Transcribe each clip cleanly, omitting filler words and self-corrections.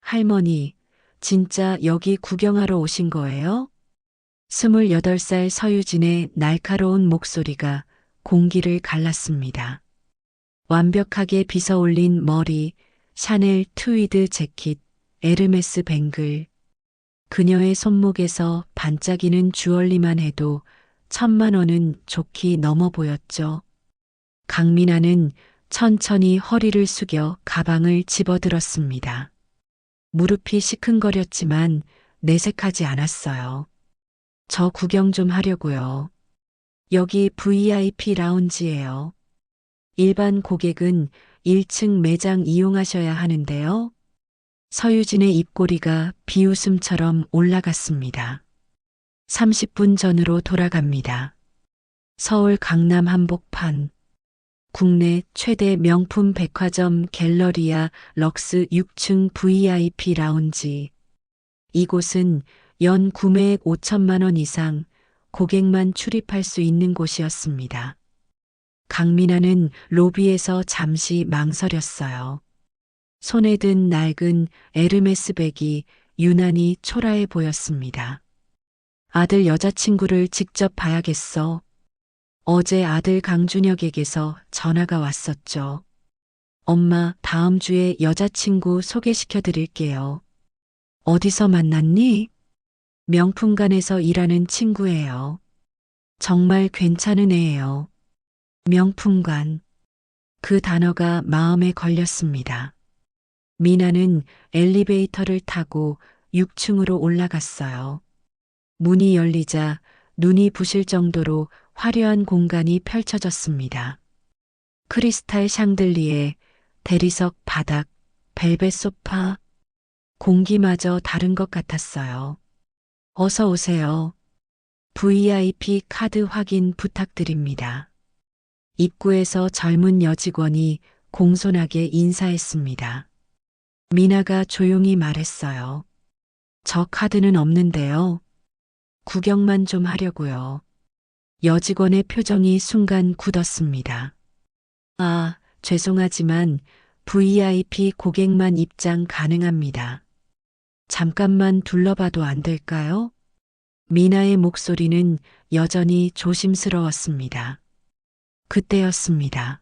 할머니, 진짜 여기 구경하러 오신 거예요? 28살 서유진의 날카로운 목소리가 공기를 갈랐습니다. 완벽하게 빗어올린 머리, 샤넬 트위드 재킷, 에르메스 뱅글. 그녀의 손목에서 반짝이는 주얼리만 해도 1,000만 원은 좋게 넘어 보였죠. 강민아는 천천히 허리를 숙여 가방을 집어들었습니다. 무릎이 시큰거렸지만 내색하지 않았어요. 저 구경 좀 하려고요. 여기 VIP 라운지예요. 일반 고객은 1층 매장 이용하셔야 하는데요. 서유진의 입꼬리가 비웃음처럼 올라갔습니다. 30분 전으로 돌아갑니다. 서울 강남 한복판. 국내 최대 명품 백화점 갤러리아 럭스 6층 VIP 라운지. 이곳은 연 구매액 5천만 원 이상 고객만 출입할 수 있는 곳이었습니다. 강민아는 로비에서 잠시 망설였어요. 손에 든 낡은 에르메스 백이 유난히 초라해 보였습니다. 아들 여자친구를 직접 봐야겠어. 어제 아들 강준혁에게서 전화가 왔었죠. 엄마, 다음 주에 여자친구 소개시켜 드릴게요. 어디서 만났니? 명품관에서 일하는 친구예요. 정말 괜찮은 애예요. 명품관. 그 단어가 마음에 걸렸습니다. 미나는 엘리베이터를 타고 6층으로 올라갔어요. 문이 열리자 눈이 부실 정도로 화려한 공간이 펼쳐졌습니다. 크리스탈 샹들리에, 대리석 바닥, 벨벳 소파, 공기마저 다른 것 같았어요. 어서 오세요. VIP 카드 확인 부탁드립니다. 입구에서 젊은 여직원이 공손하게 인사했습니다. 미나가 조용히 말했어요. 저 카드는 없는데요. 구경만 좀 하려고요. 여직원의 표정이 순간 굳었습니다. 아, 죄송하지만 VIP 고객만 입장 가능합니다. 잠깐만 둘러봐도 안 될까요? 미나의 목소리는 여전히 조심스러웠습니다. 그때였습니다.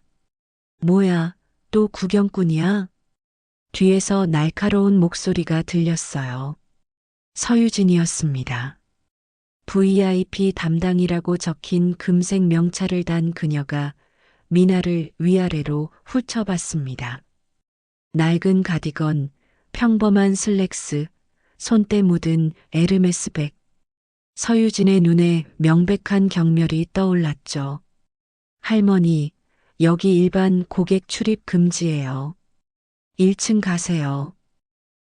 뭐야, 또 구경꾼이야? 뒤에서 날카로운 목소리가 들렸어요. 서유진이었습니다. VIP 담당이라고 적힌 금색 명찰을 단 그녀가 미나를 위아래로 훑어봤습니다. 낡은 가디건, 평범한 슬랙스, 손때 묻은 에르메스 백. 서유진의 눈에 명백한 경멸이 떠올랐죠. 할머니, 여기 일반 고객 출입 금지예요. 1층 가세요.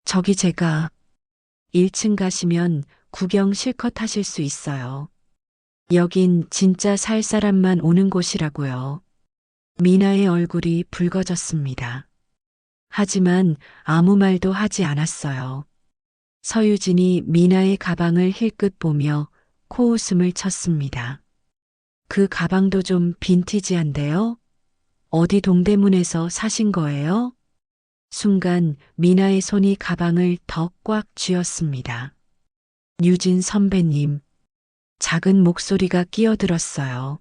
저기 제가 1층 가시면 구경 실컷 하실 수 있어요. 여긴 진짜 살 사람만 오는 곳이라고요. 미나의 얼굴이 붉어졌습니다. 하지만 아무 말도 하지 않았어요. 서유진이 미나의 가방을 힐끗 보며 코웃음을 쳤습니다. 그 가방도 좀 빈티지한데요? 어디 동대문에서 사신 거예요? 순간 미나의 손이 가방을 더 꽉 쥐었습니다. 유진 선배님. 작은 목소리가 끼어들었어요.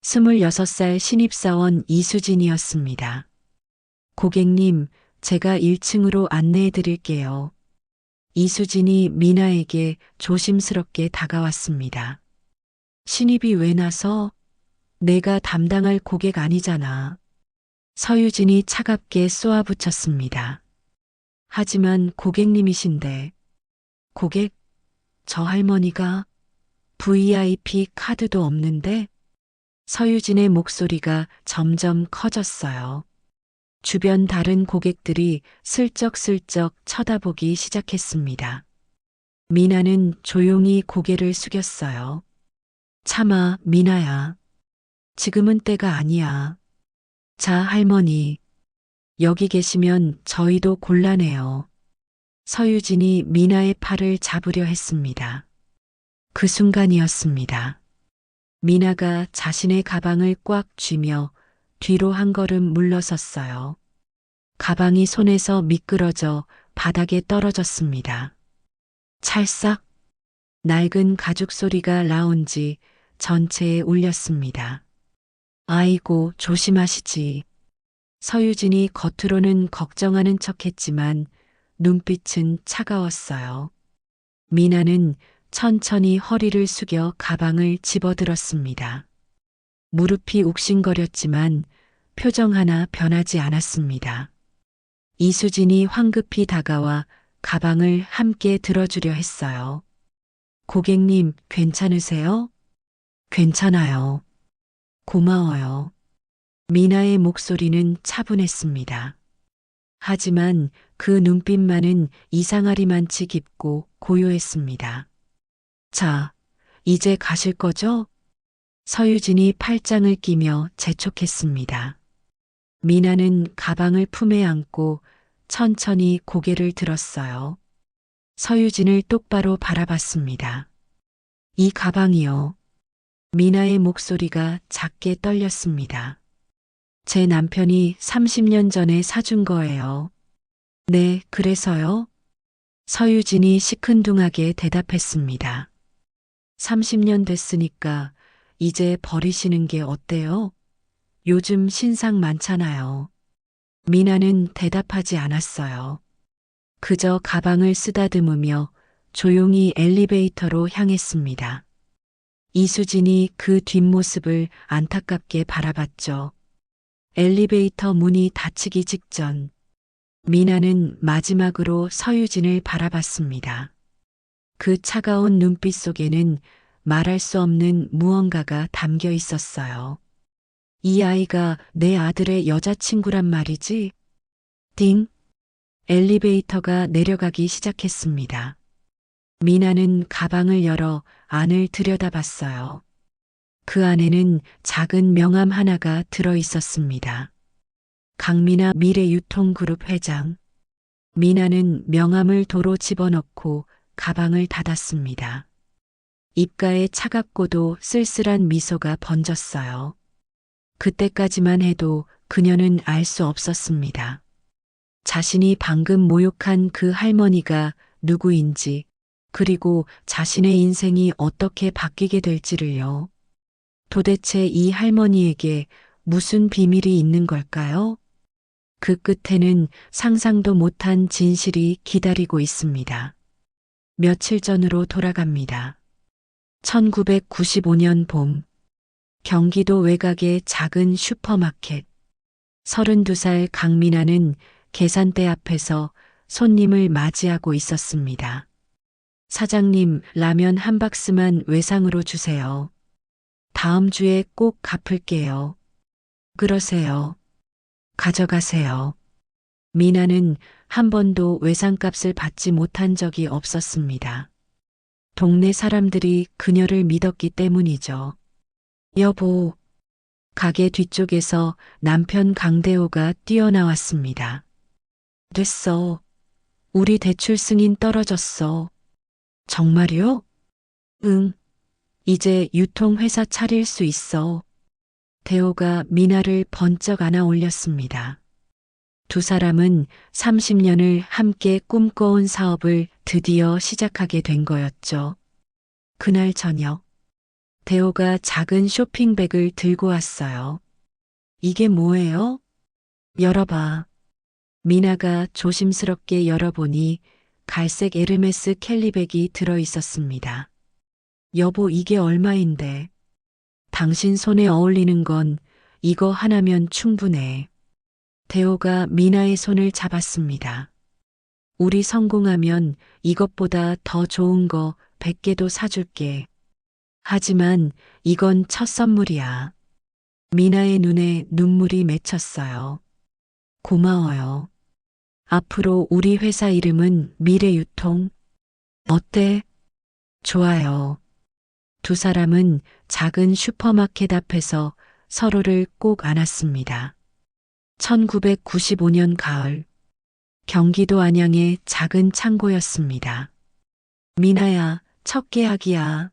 26살 신입사원 이수진이었습니다. 고객님, 제가 1층으로 안내해 드릴게요. 이수진이 미나에게 조심스럽게 다가왔습니다. 신입이 왜 나서? 내가 담당할 고객 아니잖아. 서유진이 차갑게 쏘아붙였습니다. 하지만 고객님이신데. 고객? 저 할머니가 VIP 카드도 없는데? 서유진의 목소리가 점점 커졌어요. 주변 다른 고객들이 슬쩍슬쩍 쳐다보기 시작했습니다. 미나는 조용히 고개를 숙였어요. 참아, 미나야. 지금은 때가 아니야. 자, 할머니. 여기 계시면 저희도 곤란해요. 서유진이 미나의 팔을 잡으려 했습니다. 그 순간이었습니다. 미나가 자신의 가방을 꽉 쥐며 뒤로 한 걸음 물러섰어요. 가방이 손에서 미끄러져 바닥에 떨어졌습니다. 찰싹 낡은 가죽 소리가 라운지 전체에 울렸습니다. 아이고, 조심하시지. 서유진이 겉으로는 걱정하는 척했지만 눈빛은 차가웠어요. 미나는 천천히 허리를 숙여 가방을 집어들었습니다. 무릎이 욱신거렸지만 표정 하나 변하지 않았습니다. 이수진이 황급히 다가와 가방을 함께 들어주려 했어요. 고객님, 괜찮으세요? 괜찮아요. 고마워요. 미나의 목소리는 차분했습니다. 하지만 그 눈빛만은 이상하리만치 깊고 고요했습니다. 자, 이제 가실 거죠? 서유진이 팔짱을 끼며 재촉했습니다. 미나는 가방을 품에 안고 천천히 고개를 들었어요. 서유진을 똑바로 바라봤습니다. 이 가방이요. 미나의 목소리가 작게 떨렸습니다. 제 남편이 30년 전에 사준 거예요. 네, 그래서요? 서유진이 시큰둥하게 대답했습니다. 30년 됐으니까 이제 버리시는 게 어때요? 요즘 신상 많잖아요. 미나는 대답하지 않았어요. 그저 가방을 쓰다듬으며 조용히 엘리베이터로 향했습니다. 이수진이 그 뒷모습을 안타깝게 바라봤죠. 엘리베이터 문이 닫히기 직전 미나는 마지막으로 서유진을 바라봤습니다. 그 차가운 눈빛 속에는 말할 수 없는 무언가가 담겨 있었어요. 이 아이가 내 아들의 여자친구란 말이지? 띵! 엘리베이터가 내려가기 시작했습니다. 미나는 가방을 열어 안을 들여다봤어요. 그 안에는 작은 명함 하나가 들어 있었습니다. 강미나 미래유통그룹 회장. 미나는 명함을 도로 집어넣고 가방을 닫았습니다. 입가에 차갑고도 쓸쓸한 미소가 번졌어요. 그때까지만 해도 그녀는 알 수 없었습니다. 자신이 방금 모욕한 그 할머니가 누구인지, 그리고 자신의 인생이 어떻게 바뀌게 될지를요. 도대체 이 할머니에게 무슨 비밀이 있는 걸까요? 그 끝에는 상상도 못한 진실이 기다리고 있습니다. 며칠 전으로 돌아갑니다. 1995년 봄, 경기도 외곽의 작은 슈퍼마켓. 32살 강미나는 계산대 앞에서 손님을 맞이하고 있었습니다. 사장님, 라면 한 박스만 외상으로 주세요. 다음 주에 꼭 갚을게요. 그러세요. 가져가세요. 미나는 한 번도 외상값을 받지 못한 적이 없었습니다. 동네 사람들이 그녀를 믿었기 때문이죠. 여보. 가게 뒤쪽에서 남편 강대호가 뛰어나왔습니다. 됐어. 우리 대출 승인 떨어졌어. 정말요? 응. 이제 유통회사 차릴 수 있어. 대호가 미나를 번쩍 안아 올렸습니다. 두 사람은 30년을 함께 꿈꿔온 사업을 드디어 시작하게 된 거였죠. 그날 저녁, 대호가 작은 쇼핑백을 들고 왔어요. 이게 뭐예요? 열어봐. 미나가 조심스럽게 열어보니 갈색 에르메스 캘리백이 들어 있었습니다. 여보, 이게 얼마인데? 당신 손에 어울리는 건 이거 하나면 충분해. 대호가 미나의 손을 잡았습니다. 우리 성공하면 이것보다 더 좋은 거 100개도 사줄게. 하지만 이건 첫 선물이야. 미나의 눈에 눈물이 맺혔어요. 고마워요. 앞으로 우리 회사 이름은 미래유통. 어때? 좋아요. 두 사람은 작은 슈퍼마켓 앞에서 서로를 꼭 안았습니다. 1995년 가을, 경기도 안양의 작은 창고였습니다. 미나야, 첫 계약이야.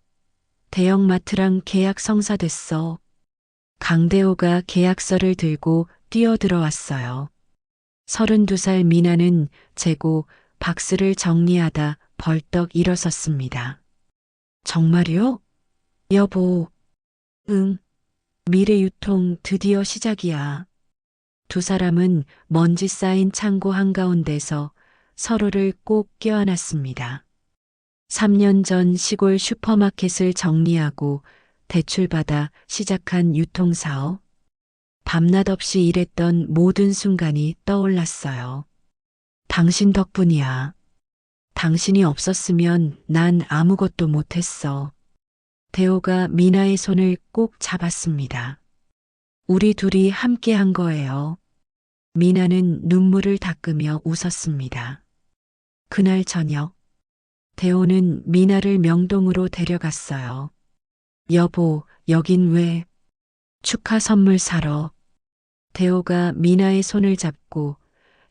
대형마트랑 계약 성사됐어. 강대호가 계약서를 들고 뛰어들어왔어요. 32살 미나는 재고 박스를 정리하다 벌떡 일어섰습니다. 정말요? 여보. 응. 미래유통 드디어 시작이야. 두 사람은 먼지 쌓인 창고 한가운데서 서로를 꼭 껴안았습니다. 3년 전 시골 슈퍼마켓을 정리하고 대출받아 시작한 유통사업. 밤낮 없이 일했던 모든 순간이 떠올랐어요. 당신 덕분이야. 당신이 없었으면 난 아무것도 못했어. 대호가 미나의 손을 꼭 잡았습니다. 우리 둘이 함께 한 거예요. 미나는 눈물을 닦으며 웃었습니다. 그날 저녁, 대호는 미나를 명동으로 데려갔어요. 여보, 여긴 왜? 축하 선물 사러. 대호가 미나의 손을 잡고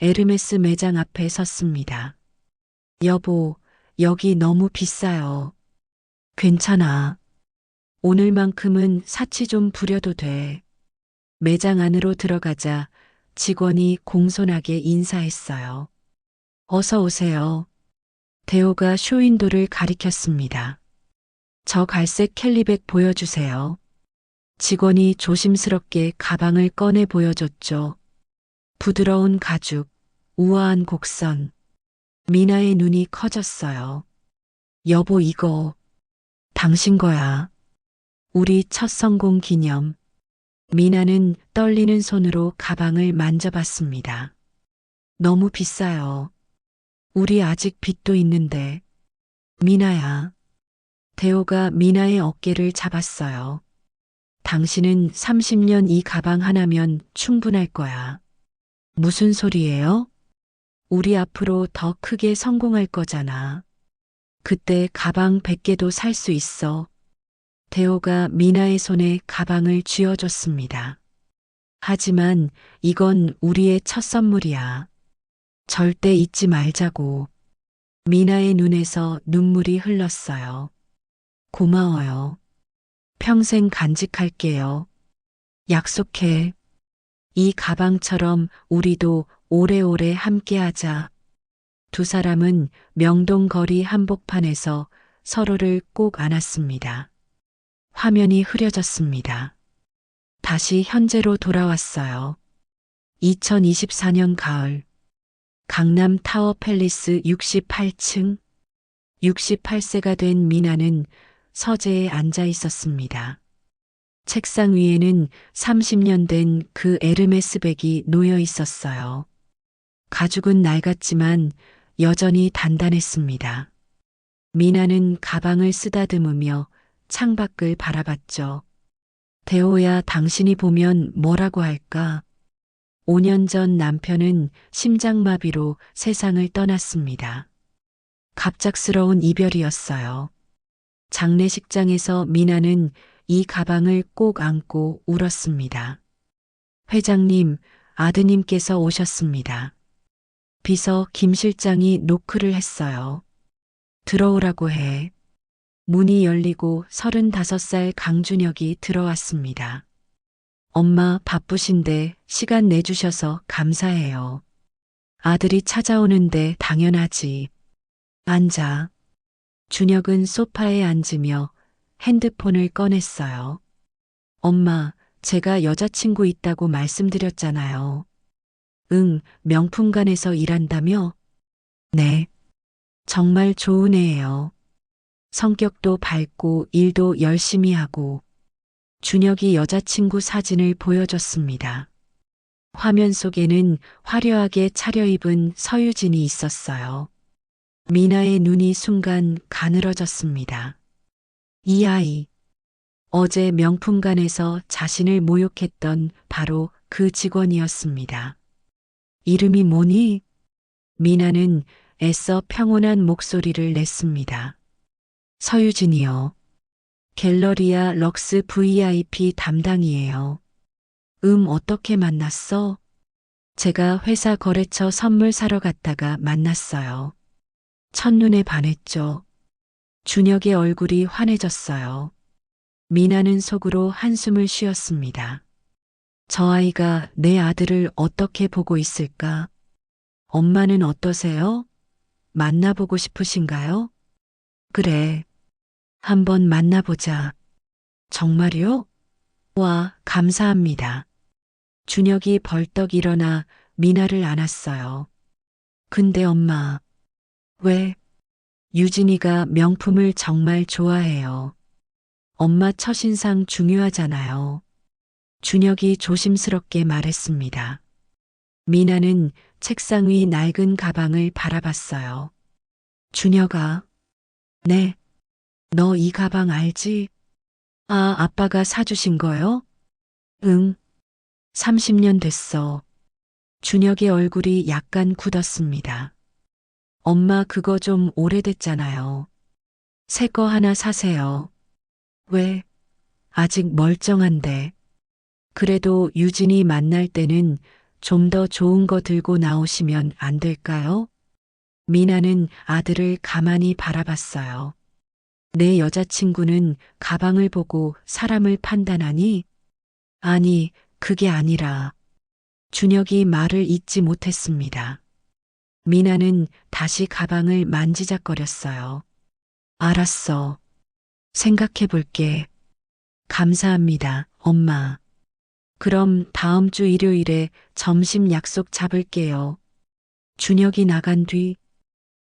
에르메스 매장 앞에 섰습니다. 여보, 여기 너무 비싸요. 괜찮아. 오늘만큼은 사치 좀 부려도 돼. 매장 안으로 들어가자 직원이 공손하게 인사했어요. 어서 오세요. 대호가 쇼윈도를 가리켰습니다. 저 갈색 캘리백 보여주세요. 직원이 조심스럽게 가방을 꺼내 보여줬죠. 부드러운 가죽, 우아한 곡선. 미나의 눈이 커졌어요. 여보, 이거 당신 거야. 우리 첫 성공 기념. 미나는 떨리는 손으로 가방을 만져봤습니다. 너무 비싸요. 우리 아직 빚도 있는데. 미나야. 대호가 미나의 어깨를 잡았어요. 당신은 30년 이 가방 하나면 충분할 거야. 무슨 소리예요? 우리 앞으로 더 크게 성공할 거잖아. 그때 가방 100개도 살 수 있어. 대호가 미나의 손에 가방을 쥐어줬습니다. 하지만 이건 우리의 첫 선물이야. 절대 잊지 말자고. 미나의 눈에서 눈물이 흘렀어요. 고마워요. 평생 간직할게요. 약속해. 이 가방처럼 우리도 오래오래 함께하자. 두 사람은 명동 거리 한복판에서 서로를 꼭 안았습니다. 화면이 흐려졌습니다. 다시 현재로 돌아왔어요. 2024년 가을. 강남 타워 팰리스 68층. 68세가 된 미나는 서재에 앉아 있었습니다. 책상 위에는 30년 된 그 에르메스 백이 놓여 있었어요. 가죽은 낡았지만 여전히 단단했습니다. 미나는 가방을 쓰다듬으며 창밖을 바라봤죠. 대호야, 당신이 보면 뭐라고 할까? 5년 전 남편은 심장마비로 세상을 떠났습니다. 갑작스러운 이별이었어요. 장례식장에서 미나는 이 가방을 꼭 안고 울었습니다. 회장님, 아드님께서 오셨습니다. 비서 김 실장이 노크를 했어요. 들어오라고 해. 문이 열리고 35살 강준혁이 들어왔습니다. 엄마, 바쁘신데 시간 내주셔서 감사해요. 아들이 찾아오는데 당연하지. 앉아. 준혁은 소파에 앉으며 핸드폰을 꺼냈어요. 엄마, 제가 여자친구 있다고 말씀드렸잖아요. 응, 명품관에서 일한다며? 네. 정말 좋은 애예요. 성격도 밝고 일도 열심히 하고. 준혁이 여자친구 사진을 보여줬습니다. 화면 속에는 화려하게 차려입은 서유진이 있었어요. 미나의 눈이 순간 가늘어졌습니다. 이 아이. 어제 명품관에서 자신을 모욕했던 바로 그 직원이었습니다. 이름이 뭐니? 미나는 애써 평온한 목소리를 냈습니다. 서유진이요. 갤러리아 럭스 VIP 담당이에요. 어떻게 만났어? 제가 회사 거래처 선물 사러 갔다가 만났어요. 첫눈에 반했죠. 준혁의 얼굴이 환해졌어요. 미나는 속으로 한숨을 쉬었습니다. 저 아이가 내 아들을 어떻게 보고 있을까? 엄마는 어떠세요? 만나보고 싶으신가요? 그래. 한번 만나보자. 정말요? 와, 감사합니다. 준혁이 벌떡 일어나 미나를 안았어요. 근데 엄마, 왜? 유진이가 명품을 정말 좋아해요. 엄마 첫인상 중요하잖아요. 준혁이 조심스럽게 말했습니다. 미나는 책상 위 낡은 가방을 바라봤어요. 준혁아, 네, 너 이 가방 알지? 아, 아빠가 사주신 거요? 응, 30년 됐어. 준혁의 얼굴이 약간 굳었습니다. 엄마 그거 좀 오래됐잖아요. 새 거 하나 사세요. 왜? 아직 멀쩡한데. 그래도 유진이 만날 때는 좀 더 좋은 거 들고 나오시면 안 될까요? 미나는 아들을 가만히 바라봤어요. 내 여자친구는 가방을 보고 사람을 판단하니? 아니, 그게 아니라 준혁이 말을 잇지 못했습니다. 미나는 다시 가방을 만지작거렸어요. 알았어. 생각해 볼게. 감사합니다, 엄마. 그럼 다음 주 일요일에 점심 약속 잡을게요. 준혁이 나간 뒤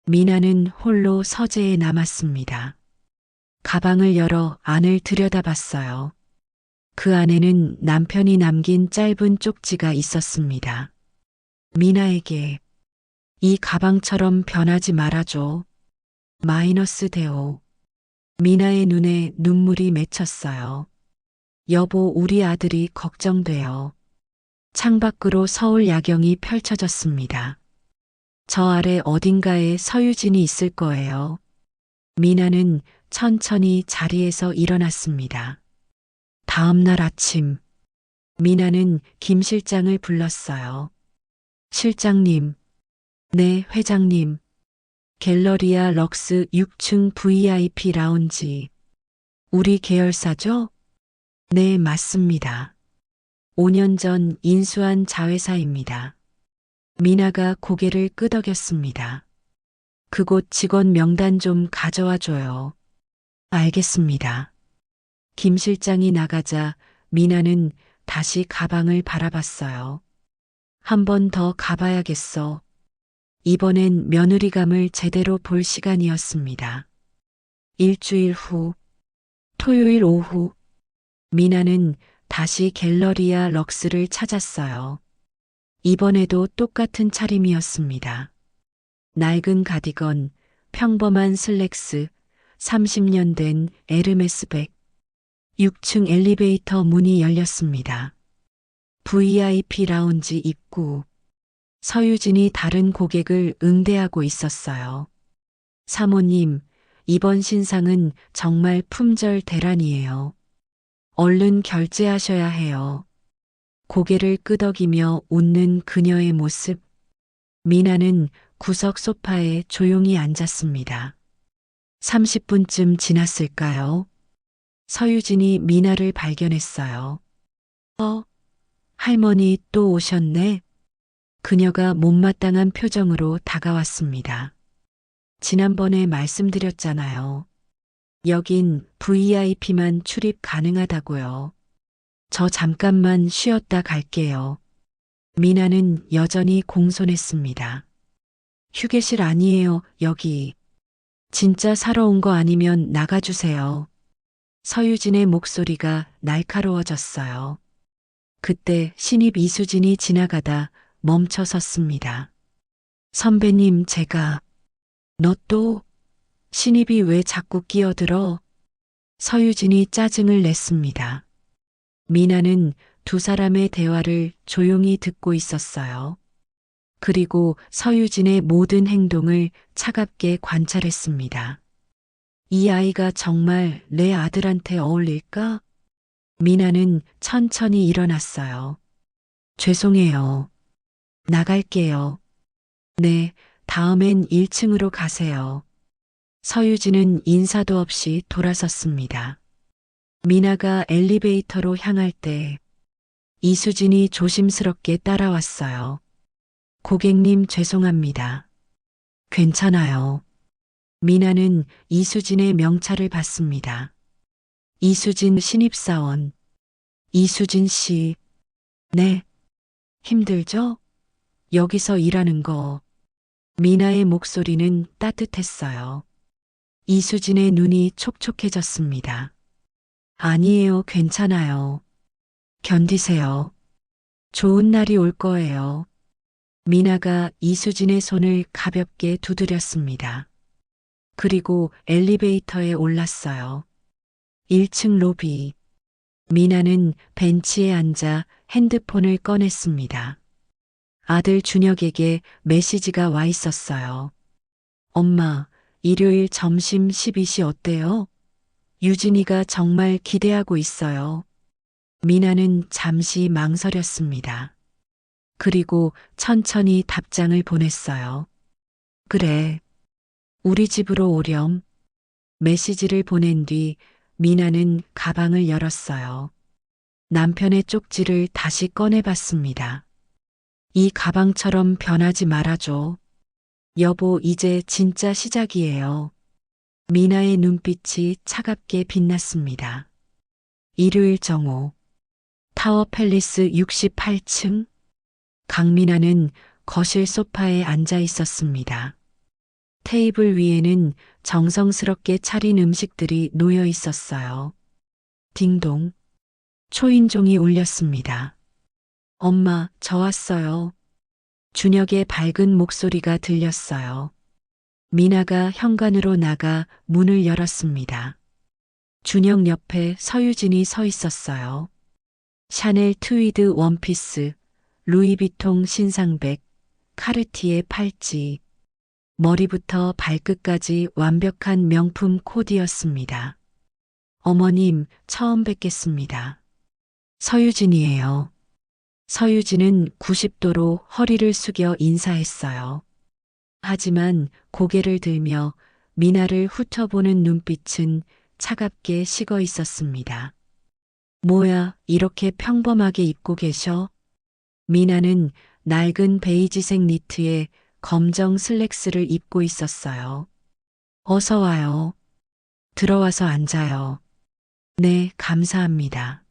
미나는 홀로 서재에 남았습니다. 가방을 열어 안을 들여다봤어요. 그 안에는 남편이 남긴 짧은 쪽지가 있었습니다. 미나에게 이 가방처럼 변하지 말아줘. 마이너스 대오. 미나의 눈에 눈물이 맺혔어요. 여보, 우리 아들이 걱정돼요. 창밖으로 서울 야경이 펼쳐졌습니다. 저 아래 어딘가에 서유진이 있을 거예요. 미나는 천천히 자리에서 일어났습니다. 다음 날 아침, 미나는 김 실장을 불렀어요. 실장님, 네, 회장님. 갤러리아 럭스 6층 VIP 라운지. 우리 계열사죠? 네, 맞습니다. 5년 전 인수한 자회사입니다. 미나가 고개를 끄덕였습니다. 그곳 직원 명단 좀 가져와 줘요. 알겠습니다. 김 실장이 나가자 미나는 다시 가방을 바라봤어요. 한 번 더 가봐야겠어. 이번엔 며느리감을 제대로 볼 시간이었습니다. 일주일 후, 토요일 오후, 미나는 다시 갤러리아 럭스를 찾았어요. 이번에도 똑같은 차림이었습니다. 낡은 가디건, 평범한 슬랙스, 30년 된 에르메스 백. 6층 엘리베이터 문이 열렸습니다. VIP 라운지 입구. 서유진이 다른 고객을 응대하고 있었어요. 사모님, 이번 신상은 정말 품절 대란이에요. 얼른 결제하셔야 해요. 고개를 끄덕이며 웃는 그녀의 모습. 미나는 구석 소파에 조용히 앉았습니다. 30분쯤 지났을까요? 서유진이 미나를 발견했어요. 할머니 또 오셨네. 그녀가 못마땅한 표정으로 다가왔습니다. 지난번에 말씀드렸잖아요. 여긴 VIP만 출입 가능하다고요. 저 잠깐만 쉬었다 갈게요. 미나는 여전히 공손했습니다. 휴게실 아니에요, 여기. 진짜 사러 온 거 아니면 나가주세요. 서유진의 목소리가 날카로워졌어요. 그때 신입 이수진이 지나가다 멈춰 섰습니다. 선배님, 제가, 너 또? 신입이 왜 자꾸 끼어들어? 서유진이 짜증을 냈습니다. 미나는 두 사람의 대화를 조용히 듣고 있었어요. 그리고 서유진의 모든 행동을 차갑게 관찰했습니다. 이 아이가 정말 내 아들한테 어울릴까? 미나는 천천히 일어났어요. 죄송해요. 나갈게요. 네, 다음엔 1층으로 가세요. 서유진은 인사도 없이 돌아섰습니다. 미나가 엘리베이터로 향할 때 이수진이 조심스럽게 따라왔어요. 고객님 죄송합니다. 괜찮아요. 미나는 이수진의 명찰을 받습니다. 이수진 신입사원. 이수진 씨. 네. 힘들죠? 여기서 일하는 거. 미나의 목소리는 따뜻했어요. 이수진의 눈이 촉촉해졌습니다. 아니에요, 괜찮아요. 견디세요. 좋은 날이 올 거예요. 미나가 이수진의 손을 가볍게 두드렸습니다. 그리고 엘리베이터에 올랐어요. 1층 로비. 미나는 벤치에 앉아 핸드폰을 꺼냈습니다. 아들 준혁에게 메시지가 와 있었어요. 엄마, 일요일 점심 12시 어때요? 유진이가 정말 기대하고 있어요. 미나는 잠시 망설였습니다. 그리고 천천히 답장을 보냈어요. 그래. 우리 집으로 오렴. 메시지를 보낸 뒤 미나는 가방을 열었어요. 남편의 쪽지를 다시 꺼내봤습니다. 이 가방처럼 변하지 말아줘. 여보, 이제 진짜 시작이에요. 미나의 눈빛이 차갑게 빛났습니다. 일요일 정오. 타워 팰리스 68층. 강미나는 거실 소파에 앉아 있었습니다. 테이블 위에는 정성스럽게 차린 음식들이 놓여 있었어요. 딩동. 초인종이 울렸습니다. 엄마, 저 왔어요. 준혁의 밝은 목소리가 들렸어요. 미나가 현관으로 나가 문을 열었습니다. 준혁 옆에 서유진이 서 있었어요. 샤넬 트위드 원피스, 루이비통 신상백, 카르티에 팔찌, 머리부터 발끝까지 완벽한 명품 코디였습니다. 어머님, 처음 뵙겠습니다. 서유진이에요. 서유진은 90도로 허리를 숙여 인사했어요. 하지만 고개를 들며 미나를 훑어보는 눈빛은 차갑게 식어 있었습니다. 뭐야, 이렇게 평범하게 입고 계셔? 미나는 낡은 베이지색 니트에 검정 슬랙스를 입고 있었어요. 어서 와요. 들어와서 앉아요. 네, 감사합니다.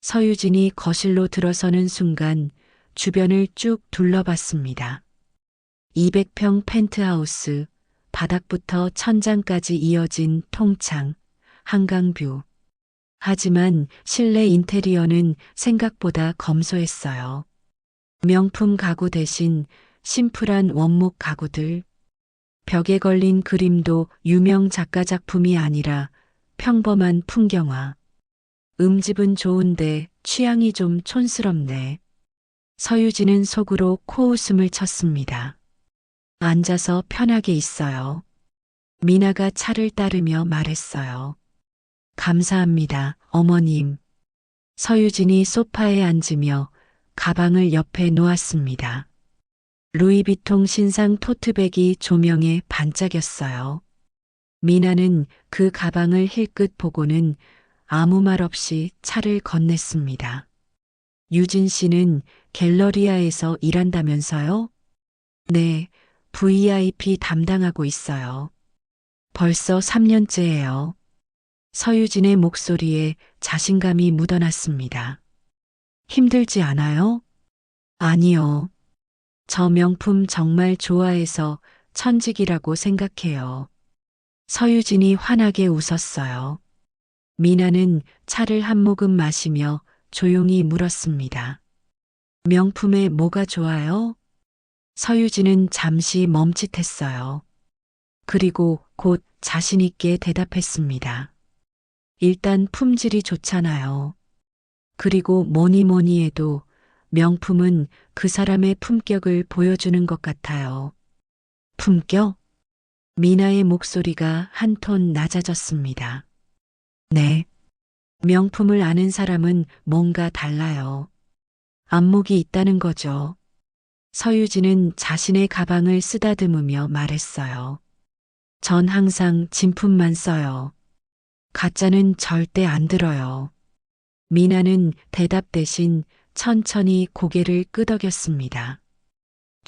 서유진이 거실로 들어서는 순간 주변을 쭉 둘러봤습니다. 200평 펜트하우스, 바닥부터 천장까지 이어진 통창, 한강뷰. 하지만 실내 인테리어는 생각보다 검소했어요. 명품 가구 대신 심플한 원목 가구들. 벽에 걸린 그림도 유명 작가 작품이 아니라 평범한 풍경화. 음집은 좋은데 취향이 좀 촌스럽네. 서유진은 속으로 코웃음을 쳤습니다. 앉아서 편하게 있어요. 미나가 차를 따르며 말했어요. 감사합니다, 어머님. 서유진이 소파에 앉으며 가방을 옆에 놓았습니다. 루이비통 신상 토트백이 조명에 반짝였어요. 미나는 그 가방을 힐끗 보고는 아무 말 없이 차를 건넸습니다. 유진 씨는 갤러리아에서 일한다면서요? 네, VIP 담당하고 있어요. 벌써 3년째예요. 서유진의 목소리에 자신감이 묻어났습니다. 힘들지 않아요? 아니요. 저 명품 정말 좋아해서 천직이라고 생각해요. 서유진이 환하게 웃었어요. 미나는 차를 한 모금 마시며 조용히 물었습니다. 명품에 뭐가 좋아요? 서유진은 잠시 멈칫했어요. 그리고 곧 자신있게 대답했습니다. 일단 품질이 좋잖아요. 그리고 뭐니 해도 명품은 그 사람의 품격을 보여주는 것 같아요. 품격? 미나의 목소리가 한 톤 낮아졌습니다. 네. 명품을 아는 사람은 뭔가 달라요. 안목이 있다는 거죠. 서유진은 자신의 가방을 쓰다듬으며 말했어요. 전 항상 진품만 써요. 가짜는 절대 안 들어요. 미나는 대답 대신 천천히 고개를 끄덕였습니다.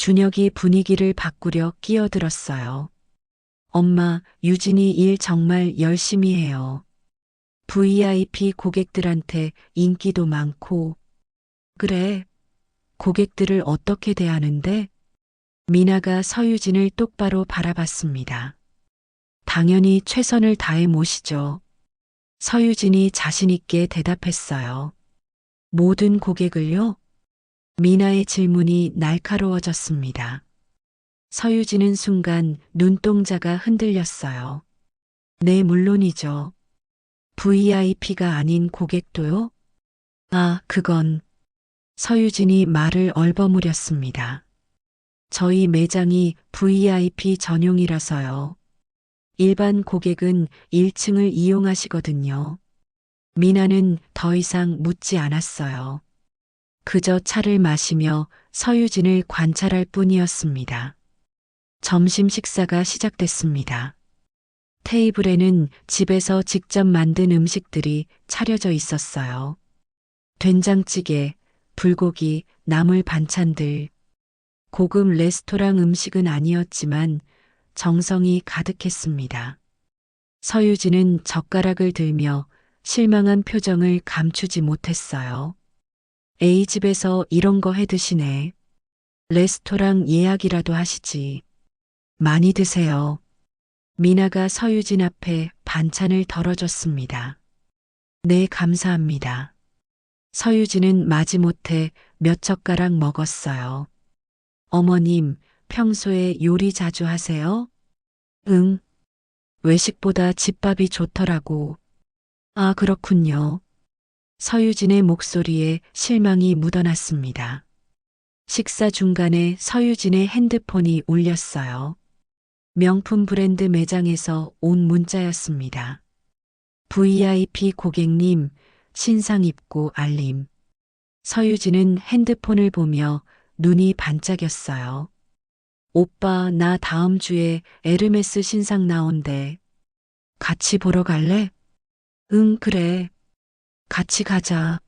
준혁이 분위기를 바꾸려 끼어들었어요. 엄마, 유진이 일 정말 열심히 해요. VIP 고객들한테 인기도 많고. 그래, 고객들을 어떻게 대하는데? 미나가 서유진을 똑바로 바라봤습니다. 당연히 최선을 다해 모시죠. 서유진이 자신있게 대답했어요. 모든 고객을요? 미나의 질문이 날카로워졌습니다. 서유진은 순간 눈동자가 흔들렸어요. 네, 물론이죠. VIP가 아닌 고객도요? 아, 그건. 서유진이 말을 얼버무렸습니다. 저희 매장이 VIP 전용이라서요. 일반 고객은 1층을 이용하시거든요. 미나는 더 이상 묻지 않았어요. 그저 차를 마시며 서유진을 관찰할 뿐이었습니다. 점심 식사가 시작됐습니다. 테이블에는 집에서 직접 만든 음식들이 차려져 있었어요. 된장찌개, 불고기, 나물 반찬들. 고급 레스토랑 음식은 아니었지만 정성이 가득했습니다. 서유진은 젓가락을 들며 실망한 표정을 감추지 못했어요. A집에서 이런 거 해 드시네. 레스토랑 예약이라도 하시지. 많이 드세요. 미나가 서유진 앞에 반찬을 덜어줬습니다. 네, 감사합니다. 서유진은 마지못해 몇 젓가락 먹었어요. 어머님, 평소에 요리 자주 하세요? 응. 외식보다 집밥이 좋더라고. 아, 그렇군요. 서유진의 목소리에 실망이 묻어났습니다. 식사 중간에 서유진의 핸드폰이 울렸어요. 명품 브랜드 매장에서 온 문자였습니다. VIP 고객님, 신상 입고 알림. 서유진은 핸드폰을 보며 눈이 반짝였어요. 오빠, 나 다음 주에 에르메스 신상 나온대. 같이 보러 갈래? 응, 그래. 같이 가자.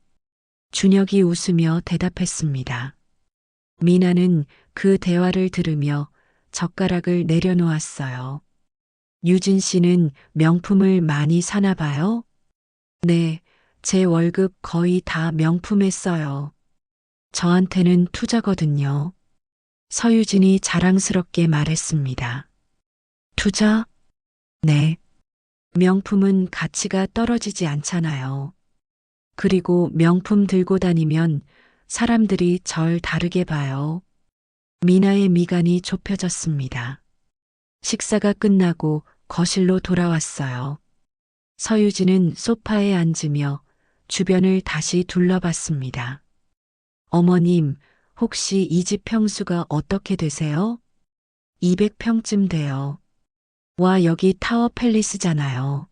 준혁이 웃으며 대답했습니다. 미나는 그 대화를 들으며 젓가락을 내려놓았어요. 유진 씨는 명품을 많이 사나 봐요? 네, 제 월급 거의 다 명품에 써요. 저한테는 투자거든요. 서유진이 자랑스럽게 말했습니다. 투자? 네. 명품은 가치가 떨어지지 않잖아요. 그리고 명품 들고 다니면 사람들이 절 다르게 봐요. 미나의 미간이 좁혀졌습니다. 식사가 끝나고 거실로 돌아왔어요. 서유진은 소파에 앉으며 주변을 다시 둘러봤습니다. 어머님, 혹시 이 집 평수가 어떻게 되세요? 200평쯤 돼요. 와, 여기 타워 팰리스잖아요.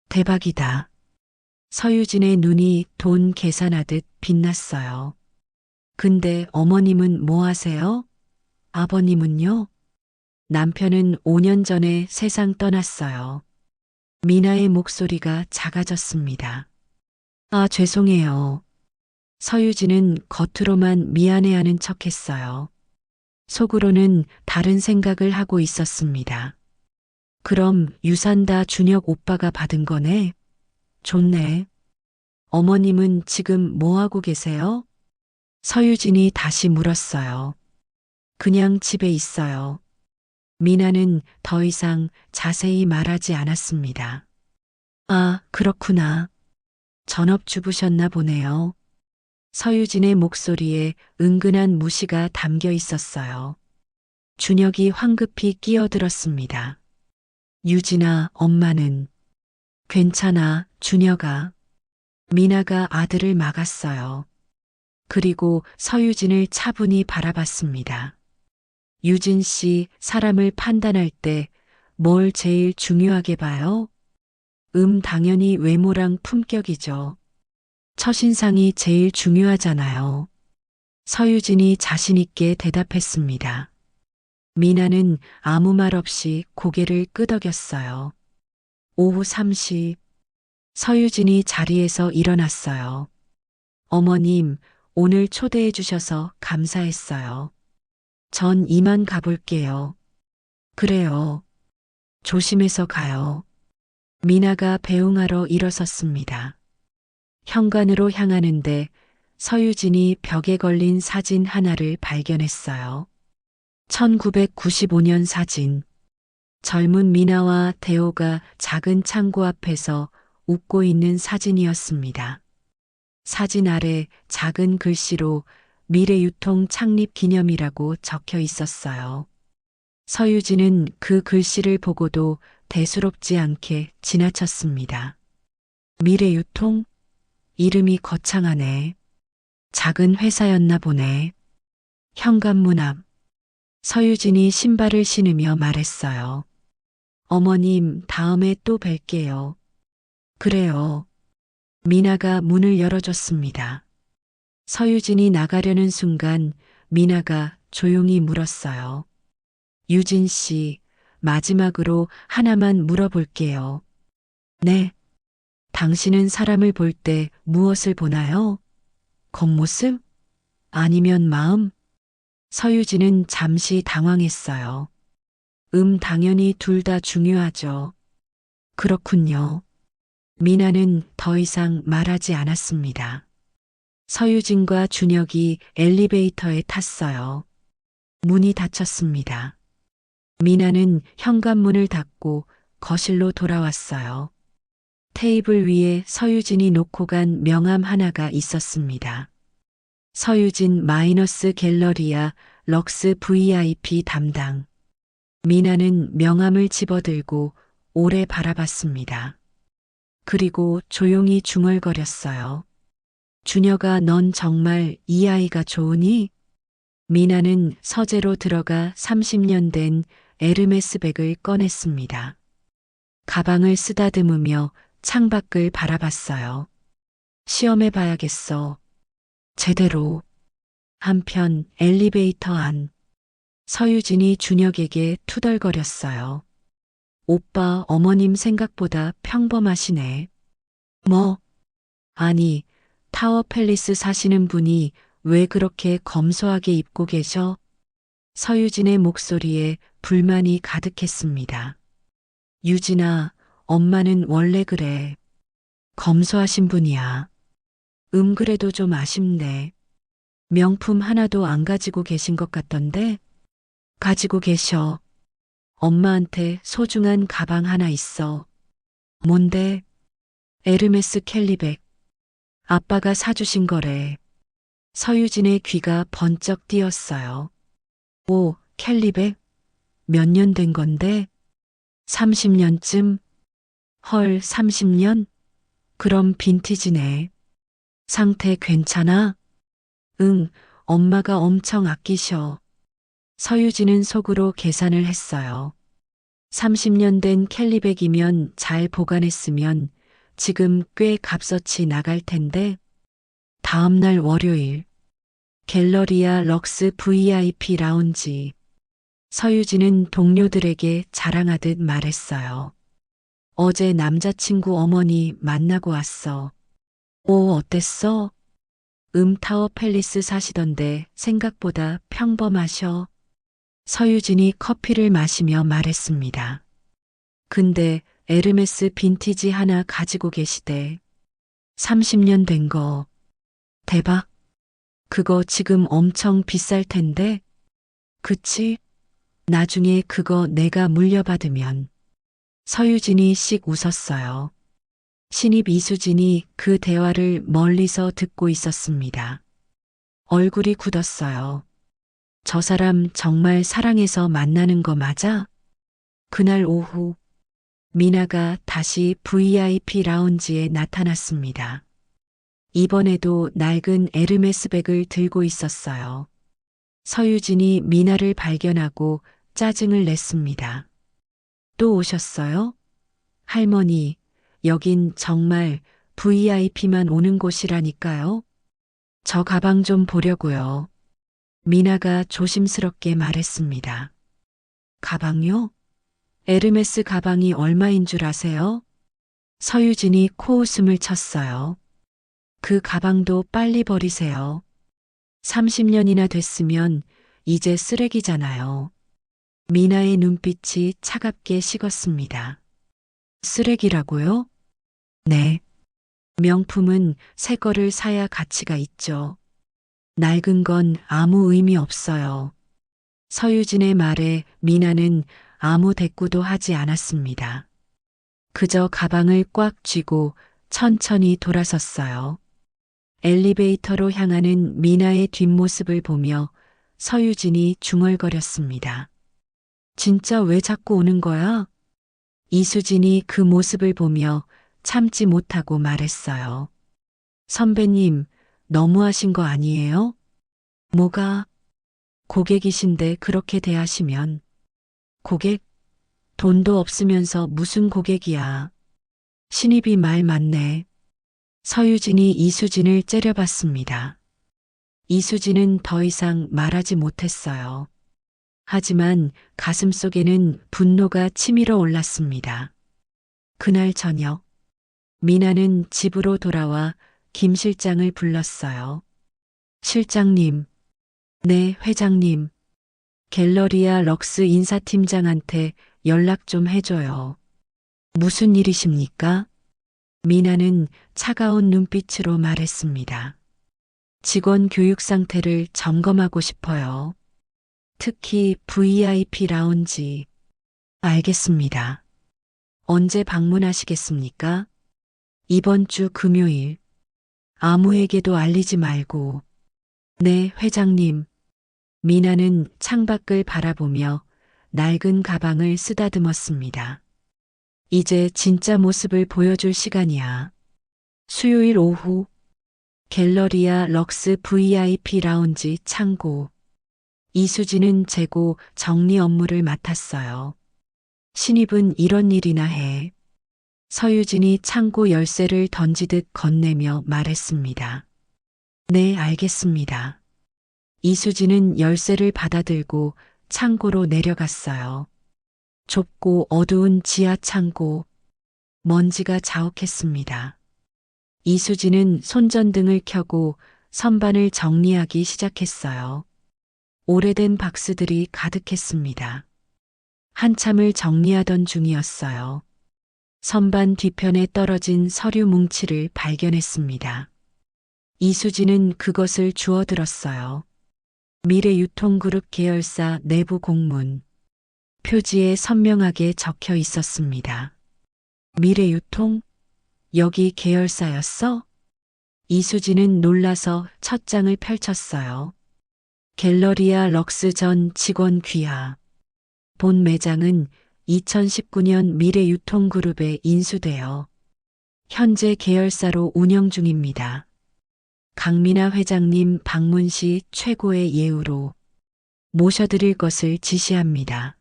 대박이다. 서유진의 눈이 돈 계산하듯 빛났어요. 근데 어머님은 뭐 하세요? 아버님은요? 남편은 5년 전에 세상 떠났어요. 미나의 목소리가 작아졌습니다. 아, 죄송해요. 서유진은 겉으로만 미안해하는 척했어요. 속으로는 다른 생각을 하고 있었습니다. 그럼 유산 다 준혁 오빠가 받은 거네? 좋네. 어머님은 지금 뭐 하고 계세요? 서유진이 다시 물었어요. 그냥 집에 있어요. 미나는 더 이상 자세히 말하지 않았습니다. 아, 그렇구나. 전업주부셨나 보네요. 서유진의 목소리에 은근한 무시가 담겨 있었어요. 준혁이 황급히 끼어들었습니다. 유진아, 엄마는 괜찮아, 준혁아. 미나가 아들을 막았어요. 그리고 서유진을 차분히 바라봤습니다. 유진 씨, 사람을 판단할 때 뭘 제일 중요하게 봐요? 당연히 외모랑 품격이죠. 첫인상이 제일 중요하잖아요. 서유진이 자신있게 대답했습니다. 미나는 아무 말 없이 고개를 끄덕였어요. 오후 3시, 서유진이 자리에서 일어났어요. 어머님, 오늘 초대해 주셔서 감사했어요. 전 이만 가볼게요. 그래요. 조심해서 가요. 미나가 배웅하러 일어섰습니다. 현관으로 향하는데 서유진이 벽에 걸린 사진 하나를 발견했어요. 1995년 사진. 젊은 미나와 대호가 작은 창고 앞에서 웃고 있는 사진이었습니다. 사진 아래 작은 글씨로 미래유통 창립 기념이라고 적혀 있었어요. 서유진은 그 글씨를 보고도 대수롭지 않게 지나쳤습니다. 미래유통? 이름이 거창하네. 작은 회사였나 보네. 현관문 앞. 서유진이 신발을 신으며 말했어요. 어머님, 다음에 또 뵐게요. 그래요. 미나가 문을 열어줬습니다. 서유진이 나가려는 순간 미나가 조용히 물었어요. 유진 씨, 마지막으로 하나만 물어볼게요. 네. 당신은 사람을 볼 때 무엇을 보나요? 겉모습? 아니면 마음? 서유진은 잠시 당황했어요. 당연히 둘 다 중요하죠. 그렇군요. 미나는 더 이상 말하지 않았습니다. 서유진과 준혁이 엘리베이터에 탔어요. 문이 닫혔습니다. 미나는 현관문을 닫고 거실로 돌아왔어요. 테이블 위에 서유진이 놓고 간 명함 하나가 있었습니다. 서유진 마이너스 갤러리아 럭스 VIP 담당. 미나는 명함을 집어들고 오래 바라봤습니다. 그리고 조용히 중얼거렸어요. 준혁아, 넌 정말 이 아이가 좋으니? 미나는 서재로 들어가 30년 된 에르메스 백을 꺼냈습니다. 가방을 쓰다듬으며 창밖을 바라봤어요. 시험해 봐야겠어. 제대로. 한편 엘리베이터 안. 서유진이 준혁에게 투덜거렸어요. 오빠, 어머님 생각보다 평범하시네. 뭐? 아니, 타워 팰리스 사시는 분이 왜 그렇게 검소하게 입고 계셔? 서유진의 목소리에 불만이 가득했습니다. 유진아, 엄마는 원래 그래. 검소하신 분이야. 그래도 좀 아쉽네. 명품 하나도 안 가지고 계신 것 같던데? 가지고 계셔. 엄마한테 소중한 가방 하나 있어. 뭔데? 에르메스 캘리백. 아빠가 사주신 거래. 서유진의 귀가 번쩍 뛰었어요. 오, 캘리백? 몇 년 된 건데? 30년쯤? 헐, 30년? 그럼 빈티지네. 상태 괜찮아? 응, 엄마가 엄청 아끼셔. 서유진은 속으로 계산을 했어요. 30년 된 캘리백이면 잘 보관했으면 지금 꽤 값어치 나갈 텐데. 다음날 월요일. 갤러리아 럭스 VIP 라운지. 서유진은 동료들에게 자랑하듯 말했어요. 어제 남자친구 어머니 만나고 왔어. 오, 어땠어? 타워 팰리스 사시던데 생각보다 평범하셔. 서유진이 커피를 마시며 말했습니다. 근데 에르메스 빈티지 하나 가지고 계시대. 30년 된 거. 대박. 그거 지금 엄청 비쌀 텐데. 그치? 나중에 그거 내가 물려받으면. 서유진이 씩 웃었어요. 신입 이수진이 그 대화를 멀리서 듣고 있었습니다. 얼굴이 굳었어요. 저 사람 정말 사랑해서 만나는 거 맞아? 그날 오후 미나가 다시 VIP 라운지에 나타났습니다. 이번에도 낡은 에르메스 백을 들고 있었어요. 서유진이 미나를 발견하고 짜증을 냈습니다. 또 오셨어요? 할머니, 여긴 정말 VIP만 오는 곳이라니까요. 저 가방 좀 보려고요. 미나가 조심스럽게 말했습니다. 가방요? 에르메스 가방이 얼마인 줄 아세요? 서유진이 코웃음을 쳤어요. 그 가방도 빨리 버리세요. 30년이나 됐으면 이제 쓰레기잖아요. 미나의 눈빛이 차갑게 식었습니다. 쓰레기라고요? 네. 명품은 새 거를 사야 가치가 있죠. 낡은 건 아무 의미 없어요. 서유진의 말에 미나는 아무 대꾸도 하지 않았습니다. 그저 가방을 꽉 쥐고 천천히 돌아섰어요. 엘리베이터로 향하는 미나의 뒷모습을 보며 서유진이 중얼거렸습니다. 진짜 왜 자꾸 오는 거야? 이수진이 그 모습을 보며 참지 못하고 말했어요. 선배님, 너무하신 거 아니에요? 뭐가? 고객이신데 그렇게 대하시면. 고객? 돈도 없으면서 무슨 고객이야. 신입이 말 맞네. 서유진이 이수진을 째려봤습니다. 이수진은 더 이상 말하지 못했어요. 하지만 가슴속에는 분노가 치밀어 올랐습니다. 그날 저녁, 미나는 집으로 돌아와 김 실장을 불렀어요. 실장님, 네, 회장님. 갤러리아 럭스 인사팀장한테 연락 좀 해줘요. 무슨 일이십니까? 미나는 차가운 눈빛으로 말했습니다. 직원 교육 상태를 점검하고 싶어요. 특히 VIP 라운지. 알겠습니다. 언제 방문하시겠습니까? 이번 주 금요일. 아무에게도 알리지 말고. 네, 회장님. 미나는 창밖을 바라보며 낡은 가방을 쓰다듬었습니다. 이제 진짜 모습을 보여줄 시간이야. 수요일 오후 갤러리아 럭스 VIP 라운지 창고. 이수진은 재고 정리 업무를 맡았어요. 신입은 이런 일이나 해. 서유진이 창고 열쇠를 던지듯 건네며 말했습니다. 네, 알겠습니다. 이수진은 열쇠를 받아들고 창고로 내려갔어요. 좁고 어두운 지하 창고. 먼지가 자욱했습니다. 이수진은 손전등을 켜고 선반을 정리하기 시작했어요. 오래된 박스들이 가득했습니다. 한참을 정리하던 중이었어요. 선반 뒤편에 떨어진 서류 뭉치를 발견했습니다. 이수진은 그것을 주워들었어요. 미래유통그룹 계열사 내부 공문. 표지에 선명하게 적혀 있었습니다. 미래유통? 여기 계열사였어? 이수진은 놀라서 첫 장을 펼쳤어요. 갤러리아 럭스 전 직원 귀하. 본 매장은 2019년 미래유통그룹에 인수되어 현재 계열사로 운영 중입니다. 강민아 회장님 방문 시 최고의 예우로 모셔드릴 것을 지시합니다.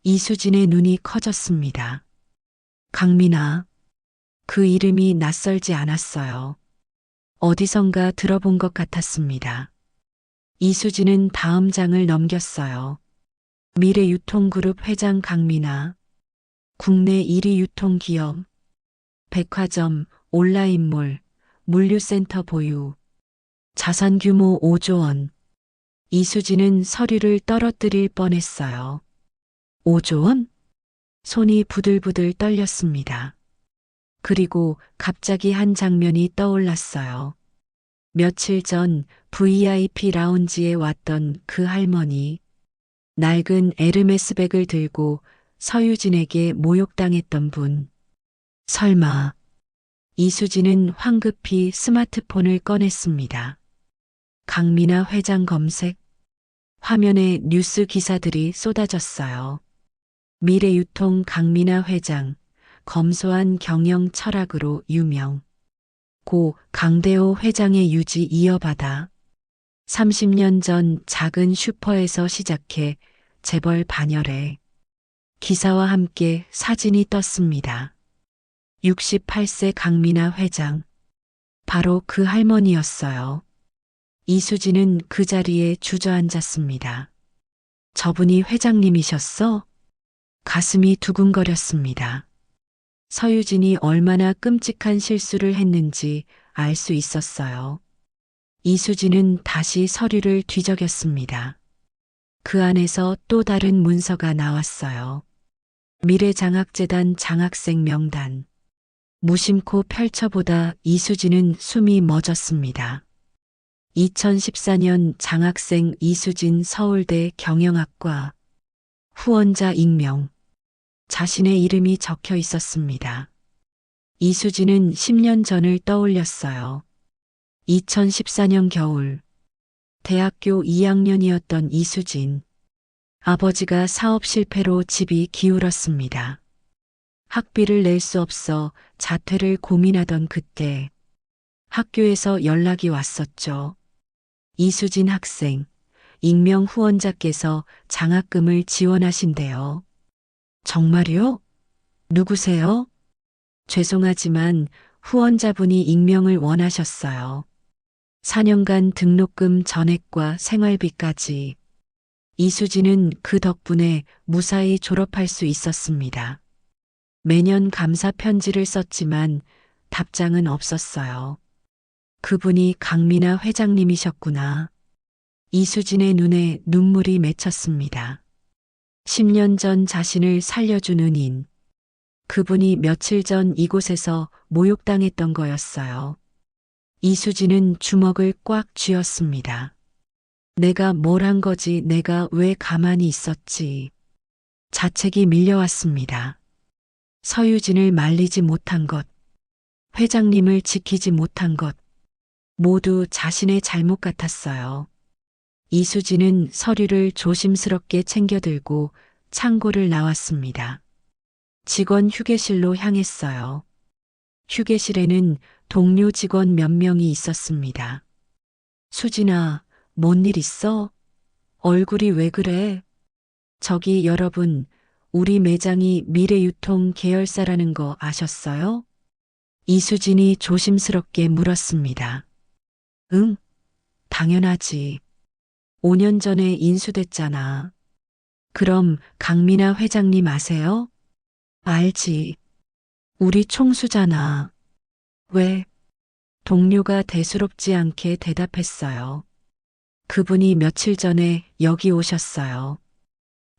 이수진의 눈이 커졌습니다. 강민아. 그 이름이 낯설지 않았어요. 어디선가 들어본 것 같았습니다. 이수진은 다음 장을 넘겼어요. 미래유통그룹 회장 강민아. 국내 1위 유통기업. 백화점, 온라인몰, 물류센터 보유. 자산 규모 5조 원. 이수진은 서류를 떨어뜨릴 뻔했어요. 5조 원? 손이 부들부들 떨렸습니다. 그리고 갑자기 한 장면이 떠올랐어요. 며칠 전 VIP 라운지에 왔던 그 할머니. 낡은 에르메스백을 들고 서유진에게 모욕당했던 분. 설마. 이수진은 황급히 스마트폰을 꺼냈습니다. 강민아 회장 검색. 화면에 뉴스 기사들이 쏟아졌어요. 미래유통 강민아 회장. 검소한 경영 철학으로 유명. 고 강대호 회장의 유지 이어받아 30년 전 작은 슈퍼에서 시작해 재벌 반열에 기사와 함께 사진이 떴습니다. 68세 강민아 회장. 바로 그 할머니였어요. 이수진은 그 자리에 주저앉았습니다. 저분이 회장님이셨어? 가슴이 두근거렸습니다. 서유진이 얼마나 끔찍한 실수를 했는지 알 수 있었어요. 이수진은 다시 서류를 뒤적였습니다. 그 안에서 또 다른 문서가 나왔어요. 미래장학재단 장학생 명단. 무심코 펼쳐보다 이수진은 숨이 멎었습니다. 2014년 장학생 이수진 서울대 경영학과 후원자 익명. 자신의 이름이 적혀 있었습니다. 이수진은 10년 전을 떠올렸어요. 2014년 겨울, 대학교 2학년이었던 이수진. 아버지가 사업 실패로 집이 기울었습니다. 학비를 낼 수 없어 자퇴를 고민하던 그때 학교에서 연락이 왔었죠. 이수진 학생, 익명 후원자께서 장학금을 지원하신대요. 정말요? 누구세요? 죄송하지만 후원자분이 익명을 원하셨어요. 4년간 등록금 전액과 생활비까지. 이수진은 그 덕분에 무사히 졸업할 수 있었습니다. 매년 감사 편지를 썼지만 답장은 없었어요. 그분이 강민아 회장님이셨구나. 이수진의 눈에 눈물이 맺혔습니다. 10년 전 자신을 살려준 은인. 그분이 며칠 전 이곳에서 모욕당했던 거였어요. 이수진은 주먹을 꽉 쥐었습니다. 내가 뭘 한 거지, 내가 왜 가만히 있었지. 자책이 밀려왔습니다. 서유진을 말리지 못한 것, 회장님을 지키지 못한 것, 모두 자신의 잘못 같았어요. 이수진은 서류를 조심스럽게 챙겨들고 창고를 나왔습니다. 직원 휴게실로 향했어요. 휴게실에는 동료 직원 몇 명이 있었습니다. 수진아, 뭔 일 있어? 얼굴이 왜 그래? 저기 여러분, 우리 매장이 미래유통 계열사라는 거 아셨어요? 이수진이 조심스럽게 물었습니다. 응, 당연하지. 5년 전에 인수됐잖아. 그럼 강민아 회장님 아세요? 알지. 우리 총수잖아. 왜? 동료가 대수롭지 않게 대답했어요. 그분이 며칠 전에 여기 오셨어요.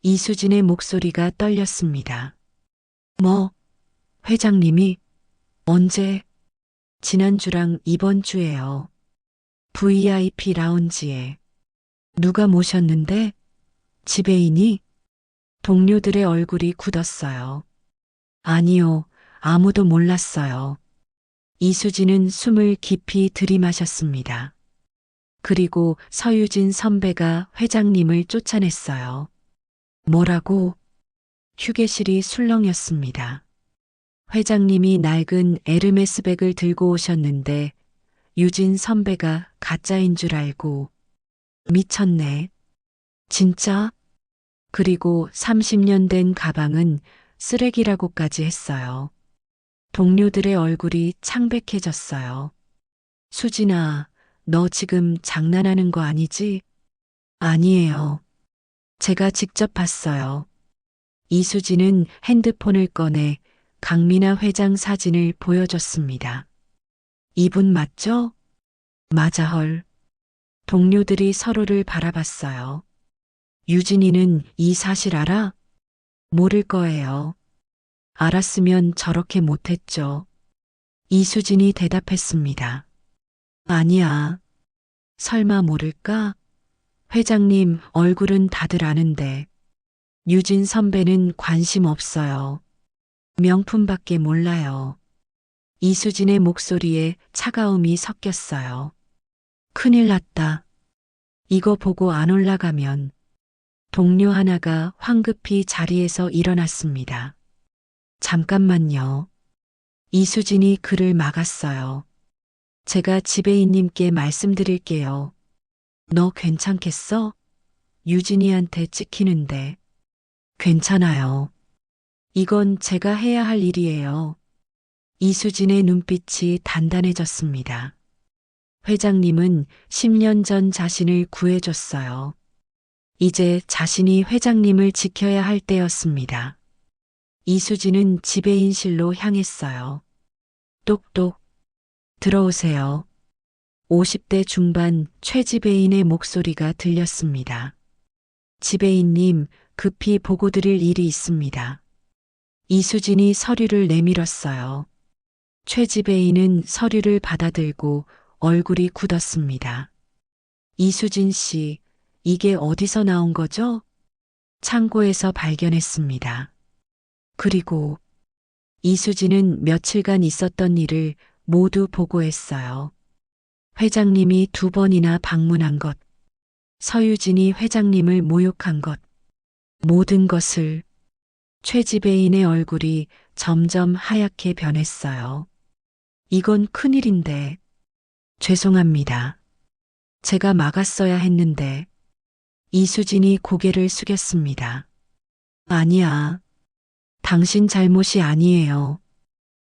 이수진의 목소리가 떨렸습니다. 뭐? 회장님이? 언제? 지난주랑 이번 주에요. VIP 라운지에. 누가 모셨는데? 지배인이? 동료들의 얼굴이 굳었어요. 아니요, 아무도 몰랐어요. 이수진은 숨을 깊이 들이마셨습니다. 그리고 서유진 선배가 회장님을 쫓아냈어요. 뭐라고? 휴게실이 술렁였습니다. 회장님이 낡은 에르메스백을 들고 오셨는데 유진 선배가 가짜인 줄 알고. 미쳤네. 진짜? 그리고 30년 된 가방은 쓰레기라고까지 했어요. 동료들의 얼굴이 창백해졌어요. 수진아, 너 지금 장난하는 거 아니지? 아니에요. 제가 직접 봤어요. 이수진은 핸드폰을 꺼내 강민아 회장 사진을 보여줬습니다. 이분 맞죠? 맞아 헐. 동료들이 서로를 바라봤어요. 유진이는 이 사실 알아? 모를 거예요. 알았으면 저렇게 못했죠. 이수진이 대답했습니다. 아니야. 설마 모를까? 회장님 얼굴은 다들 아는데. 유진 선배는 관심 없어요. 명품밖에 몰라요. 이수진의 목소리에 차가움이 섞였어요. 큰일 났다. 이거 보고 안 올라가면. 동료 하나가 황급히 자리에서 일어났습니다. 잠깐만요. 이수진이 그를 막았어요. 제가 지배인님께 말씀드릴게요. 너 괜찮겠어? 유진이한테 찍히는데. 괜찮아요. 이건 제가 해야 할 일이에요. 이수진의 눈빛이 단단해졌습니다. 회장님은 10년 전 자신을 구해줬어요. 이제 자신이 회장님을 지켜야 할 때였습니다. 이수진은 지배인실로 향했어요. 똑똑. 들어오세요. 50대 중반 최 지배인의 목소리가 들렸습니다. 지배인님, 급히 보고 드릴 일이 있습니다. 이수진이 서류를 내밀었어요. 최 지배인은 서류를 받아들고 얼굴이 굳었습니다. 이수진 씨, 이게 어디서 나온 거죠? 창고에서 발견했습니다. 그리고 이수진은 며칠간 있었던 일을 모두 보고했어요. 회장님이 2번이나 방문한 것, 서유진이 회장님을 모욕한 것, 모든 것을. 최 지배인의 얼굴이 점점 하얗게 변했어요. 이건 큰일인데. 죄송합니다. 제가 막았어야 했는데. 이수진이 고개를 숙였습니다. 아니야. 당신 잘못이 아니에요.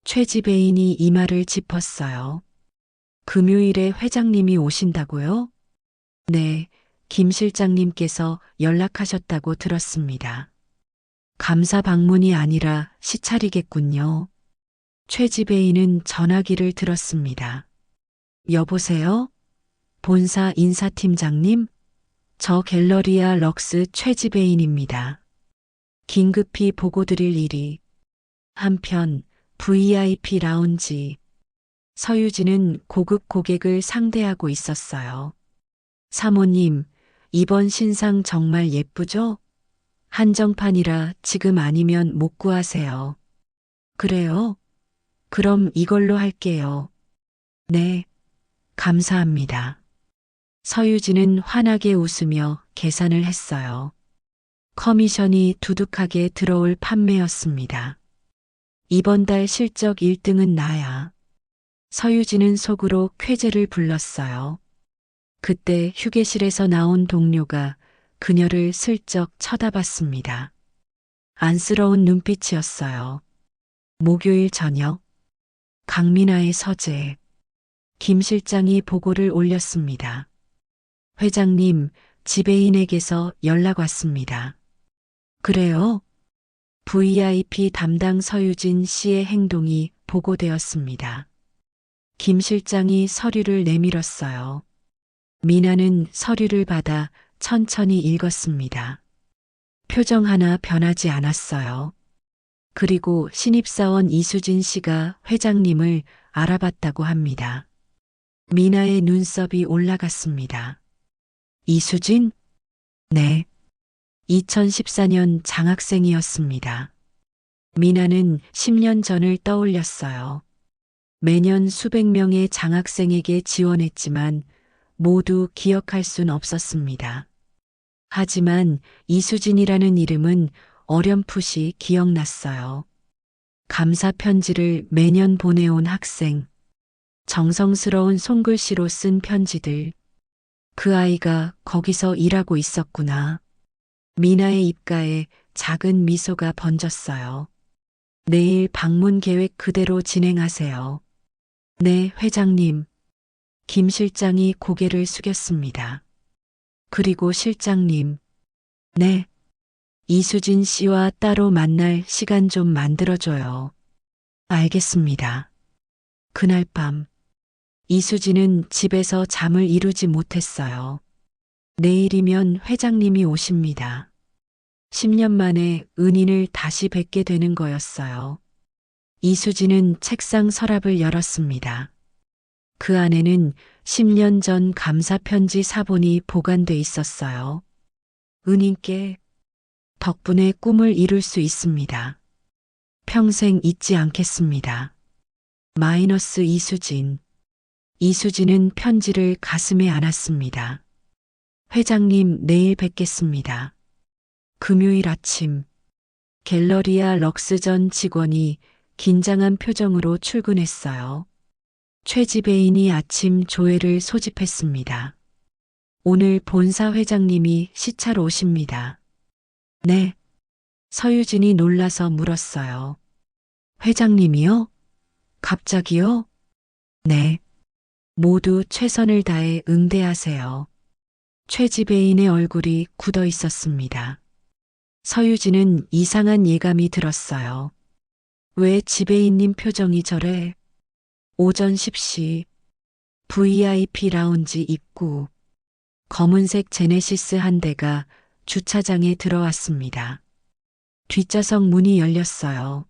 최 지배인이 이마를 짚었어요. 금요일에 회장님이 오신다고요? 네, 김 실장님께서 연락하셨다고 들었습니다. 감사 방문이 아니라 시찰이겠군요. 최 지배인은 전화기를 들었습니다. 여보세요? 본사 인사팀장님? 저 갤러리아 럭스 최 지배인입니다. 긴급히 보고 드릴 일이. 한편 VIP 라운지. 서유진은 고급 고객을 상대하고 있었어요. 사모님, 이번 신상 정말 예쁘죠? 한정판이라 지금 아니면 못 구하세요. 그래요? 그럼 이걸로 할게요. 네, 감사합니다. 서유진은 환하게 웃으며 계산을 했어요. 커미션이 두둑하게 들어올 판매였습니다. 이번 달 실적 1등은 나야. 서유진은 속으로 쾌재를 불렀어요. 그때 휴게실에서 나온 동료가 그녀를 슬쩍 쳐다봤습니다. 안쓰러운 눈빛이었어요. 목요일 저녁, 강민아의 서재. 김 실장이 보고를 올렸습니다. 회장님, 지배인에게서 연락 왔습니다. 그래요? VIP 담당 서유진 씨의 행동이 보고되었습니다. 김 실장이 서류를 내밀었어요. 미나는 서류를 받아 천천히 읽었습니다. 표정 하나 변하지 않았어요. 그리고 신입사원 이수진 씨가 회장님을 알아봤다고 합니다. 미나의 눈썹이 올라갔습니다. 이수진? 네. 2014년 장학생이었습니다. 미나는 10년 전을 떠올렸어요. 매년 수백 명의 장학생에게 지원했지만 모두 기억할 순 없었습니다. 하지만 이수진이라는 이름은 어렴풋이 기억났어요. 감사 편지를 매년 보내온 학생, 정성스러운 손글씨로 쓴 편지들. 그 아이가 거기서 일하고 있었구나. 미나의 입가에 작은 미소가 번졌어요. 내일 방문 계획 그대로 진행하세요. 네, 회장님. 김 실장이 고개를 숙였습니다. 그리고 실장님. 네. 이수진 씨와 따로 만날 시간 좀 만들어줘요. 알겠습니다. 그날 밤, 이수진은 집에서 잠을 이루지 못했어요. 내일이면 회장님이 오십니다. 10년 만에 은인을 다시 뵙게 되는 거였어요. 이수진은 책상 서랍을 열었습니다. 그 안에는 10년 전 감사편지 사본이 보관돼 있었어요. 은인께 덕분에 꿈을 이룰 수 있습니다. 평생 잊지 않겠습니다. 마이너스 이수진. 이수진은 편지를 가슴에 안았습니다. 회장님, 내일 뵙겠습니다. 금요일 아침, 갤러리아 럭스 전 직원이 긴장한 표정으로 출근했어요. 최 지배인이 아침 조회를 소집했습니다. 오늘 본사 회장님이 시차로 오십니다. 네. 서유진이 놀라서 물었어요. 회장님이요? 갑자기요? 네. 모두 최선을 다해 응대하세요. 최 지배인의 얼굴이 굳어 있었습니다. 서유진은 이상한 예감이 들었어요. 왜 지배인님 표정이 저래? 오전 10시 VIP 라운지 입구. 검은색 제네시스 한 대가 주차장에 들어왔습니다. 뒷좌석 문이 열렸어요.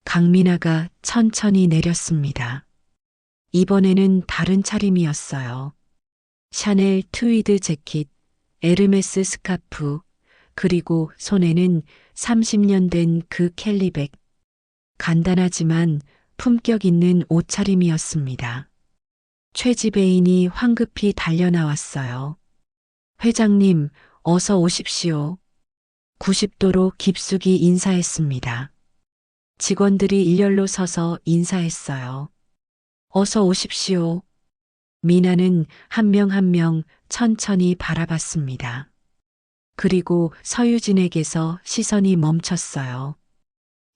강민아가 천천히 내렸습니다. 이번에는 다른 차림이었어요. 샤넬 트위드 재킷, 에르메스 스카프, 그리고 손에는 30년 된 그 캘리백. 간단하지만 품격 있는 옷차림이었습니다. 최지배인이 황급히 달려나왔어요. 회장님, 어서 오십시오. 90도로 깊숙이 인사했습니다. 직원들이 일렬로 서서 인사했어요. 어서 오십시오. 미나는 한 명 한 명 천천히 바라봤습니다. 그리고 서유진에게서 시선이 멈췄어요.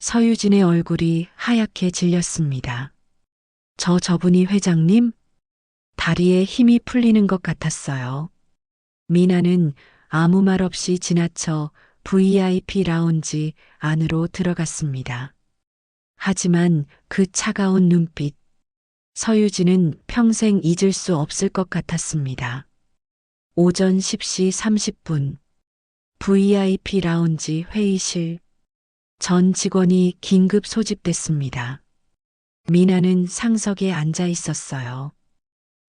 서유진의 얼굴이 하얗게 질렸습니다. 저분이 회장님? 다리에 힘이 풀리는 것 같았어요. 미나는 아무 말 없이 지나쳐 VIP 라운지 안으로 들어갔습니다. 하지만 그 차가운 눈빛, 서유진은 평생 잊을 수 없을 것 같았습니다. 오전 10시 30분, VIP 라운지 회의실. 전 직원이 긴급 소집됐습니다. 미나는 상석에 앉아 있었어요.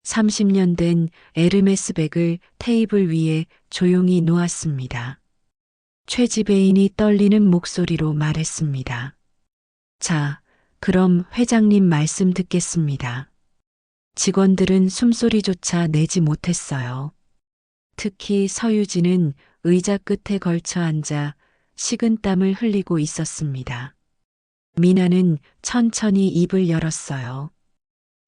30년 된 에르메스 백을 테이블 위에 조용히 놓았습니다. 최지배인이 떨리는 목소리로 말했습니다. 자, 그럼 회장님 말씀 듣겠습니다. 직원들은 숨소리조차 내지 못했어요. 특히 서유진은 의자 끝에 걸쳐 앉아 식은땀을 흘리고 있었습니다. 미나는 천천히 입을 열었어요.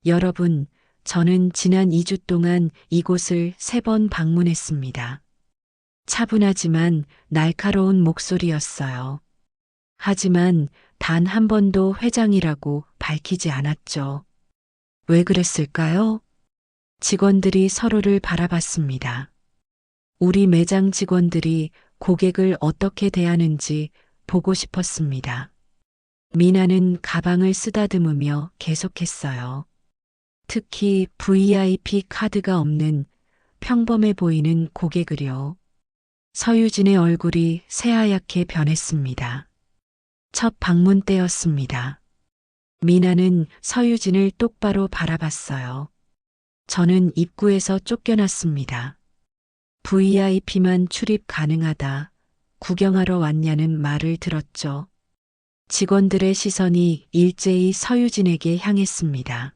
여러분, 저는 지난 2주 동안 이곳을 3번 방문했습니다. 차분하지만 날카로운 목소리였어요. 하지만 단 한 번도 회장이라고 밝히지 않았죠. 왜 그랬을까요? 직원들이 서로를 바라봤습니다. 우리 매장 직원들이 고객을 어떻게 대하는지 보고 싶었습니다. 미나는 가방을 쓰다듬으며 계속했어요. 특히 VIP 카드가 없는 평범해 보이는 고객을요. 서유진의 얼굴이 새하얗게 변했습니다. 첫 방문 때였습니다. 미나는 서유진을 똑바로 바라봤어요. 저는 입구에서 쫓겨났습니다. VIP만 출입 가능하다. 구경하러 왔냐는 말을 들었죠. 직원들의 시선이 일제히 서유진에게 향했습니다.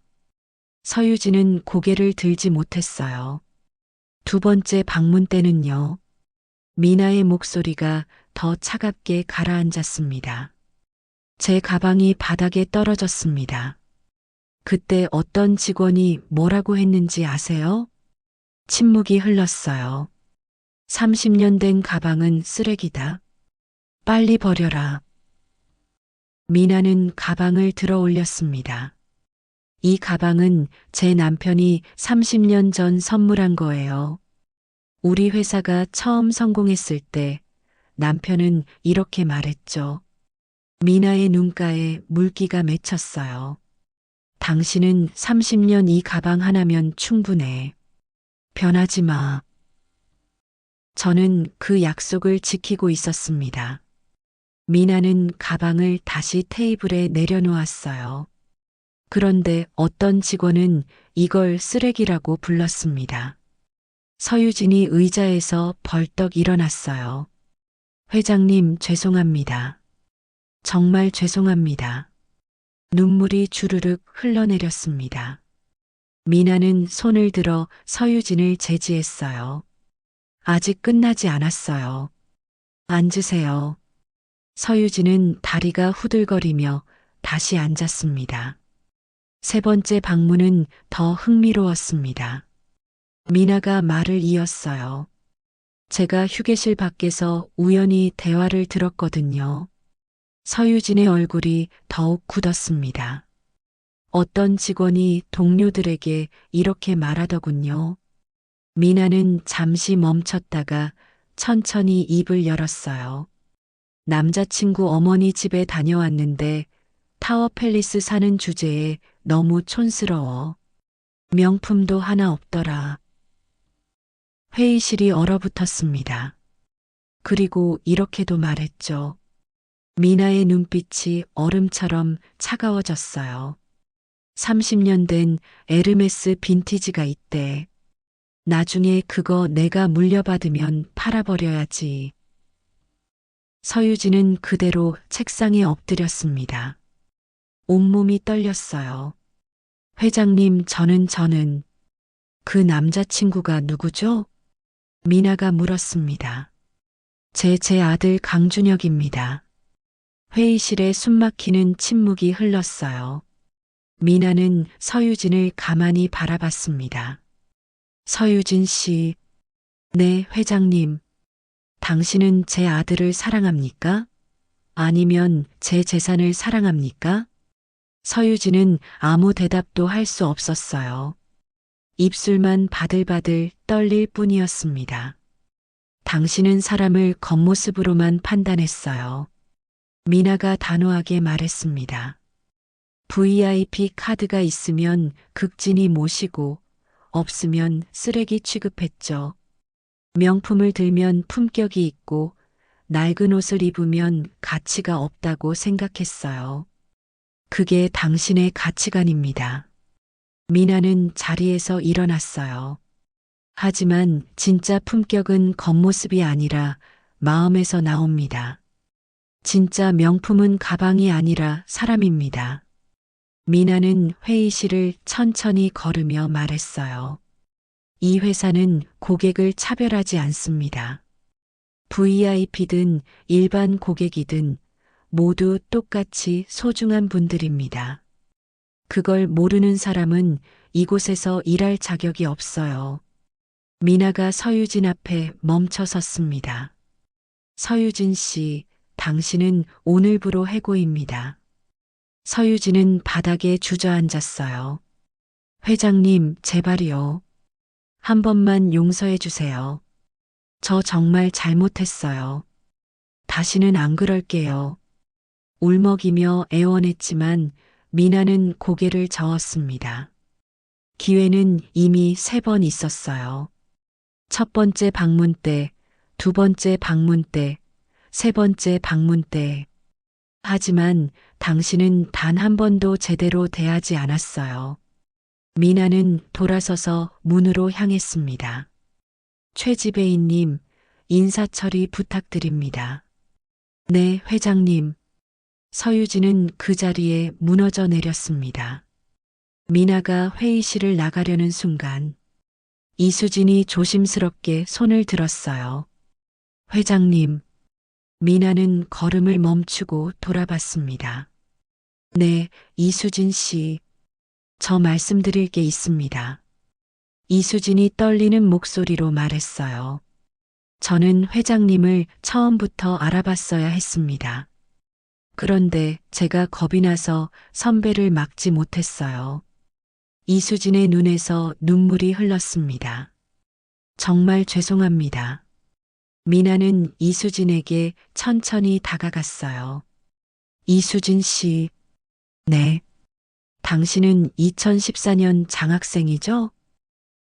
서유진은 고개를 들지 못했어요. 두 번째 방문 때는요. 미나의 목소리가 더 차갑게 가라앉았습니다. 제 가방이 바닥에 떨어졌습니다. 그때 어떤 직원이 뭐라고 했는지 아세요? 침묵이 흘렀어요. 30년 된 가방은 쓰레기다. 빨리 버려라. 미나는 가방을 들어 올렸습니다. 이 가방은 제 남편이 30년 전 선물한 거예요. 우리 회사가 처음 성공했을 때 남편은 이렇게 말했죠. 미나의 눈가에 물기가 맺혔어요. 당신은 30년 이 가방 하나면 충분해. 변하지 마. 저는 그 약속을 지키고 있었습니다. 미나는 가방을 다시 테이블에 내려놓았어요. 그런데 어떤 직원은 이걸 쓰레기라고 불렀습니다. 서유진이 의자에서 벌떡 일어났어요. 회장님, 죄송합니다. 정말 죄송합니다. 눈물이 주르륵 흘러내렸습니다. 미나는 손을 들어 서유진을 제지했어요. 아직 끝나지 않았어요. 앉으세요. 서유진은 다리가 후들거리며 다시 앉았습니다. 세 번째 방문은 더 흥미로웠습니다. 미나가 말을 이었어요. 제가 휴게실 밖에서 우연히 대화를 들었거든요. 서유진의 얼굴이 더욱 굳었습니다. 어떤 직원이 동료들에게 이렇게 말하더군요. 미나는 잠시 멈췄다가 천천히 입을 열었어요. 남자친구 어머니 집에 다녀왔는데 타워팰리스 사는 주제에 너무 촌스러워. 명품도 하나 없더라. 회의실이 얼어붙었습니다. 그리고 이렇게도 말했죠. 미나의 눈빛이 얼음처럼 차가워졌어요. 30년 된 에르메스 빈티지가 있대. 나중에 그거 내가 물려받으면 팔아버려야지. 서유진은 그대로 책상에 엎드렸습니다. 온몸이 떨렸어요. 회장님, 저는 그 남자친구가 누구죠? 미나가 물었습니다. 제 아들 강준혁입니다. 회의실에 숨막히는 침묵이 흘렀어요. 미나는 서유진을 가만히 바라봤습니다. 서유진 씨, 네, 회장님. 당신은 제 아들을 사랑합니까? 아니면 제 재산을 사랑합니까? 서유진은 아무 대답도 할 수 없었어요. 입술만 바들바들 떨릴 뿐이었습니다. 당신은 사람을 겉모습으로만 판단했어요. 미나가 단호하게 말했습니다. VIP 카드가 있으면 극진히 모시고 없으면 쓰레기 취급했죠. 명품을 들면 품격이 있고 낡은 옷을 입으면 가치가 없다고 생각했어요. 그게 당신의 가치관입니다. 미나는 자리에서 일어났어요. 하지만 진짜 품격은 겉모습이 아니라 마음에서 나옵니다. 진짜 명품은 가방이 아니라 사람입니다. 미나는 회의실을 천천히 걸으며 말했어요. 이 회사는 고객을 차별하지 않습니다. VIP든 일반 고객이든 모두 똑같이 소중한 분들입니다. 그걸 모르는 사람은 이곳에서 일할 자격이 없어요. 미나가 서유진 앞에 멈춰 섰습니다. 서유진 씨, 당신은 오늘부로 해고입니다. 서유진은 바닥에 주저앉았어요. 회장님, 제발요. 한 번만 용서해 주세요. 저 정말 잘못했어요. 다시는 안 그럴게요. 울먹이며 애원했지만 미나는 고개를 저었습니다. 기회는 이미 3번 있었어요. 첫 번째 방문 때, 두 번째 방문 때, 세 번째 방문 때. 하지만 당신은 단 한 번도 제대로 대하지 않았어요. 미나는 돌아서서 문으로 향했습니다. 최지배인님, 인사처리 부탁드립니다. 네, 회장님. 서유진은 그 자리에 무너져 내렸습니다. 미나가 회의실을 나가려는 순간 이수진이 조심스럽게 손을 들었어요. 회장님. 미나는 걸음을 멈추고 돌아봤습니다. 네, 이수진 씨. 저 말씀드릴 게 있습니다. 이수진이 떨리는 목소리로 말했어요. 저는 회장님을 처음부터 알아봤어야 했습니다. 그런데 제가 겁이 나서 선배를 막지 못했어요. 이수진의 눈에서 눈물이 흘렀습니다. 정말 죄송합니다. 미나는 이수진에게 천천히 다가갔어요. 이수진 씨, 네. 당신은 2014년 장학생이죠?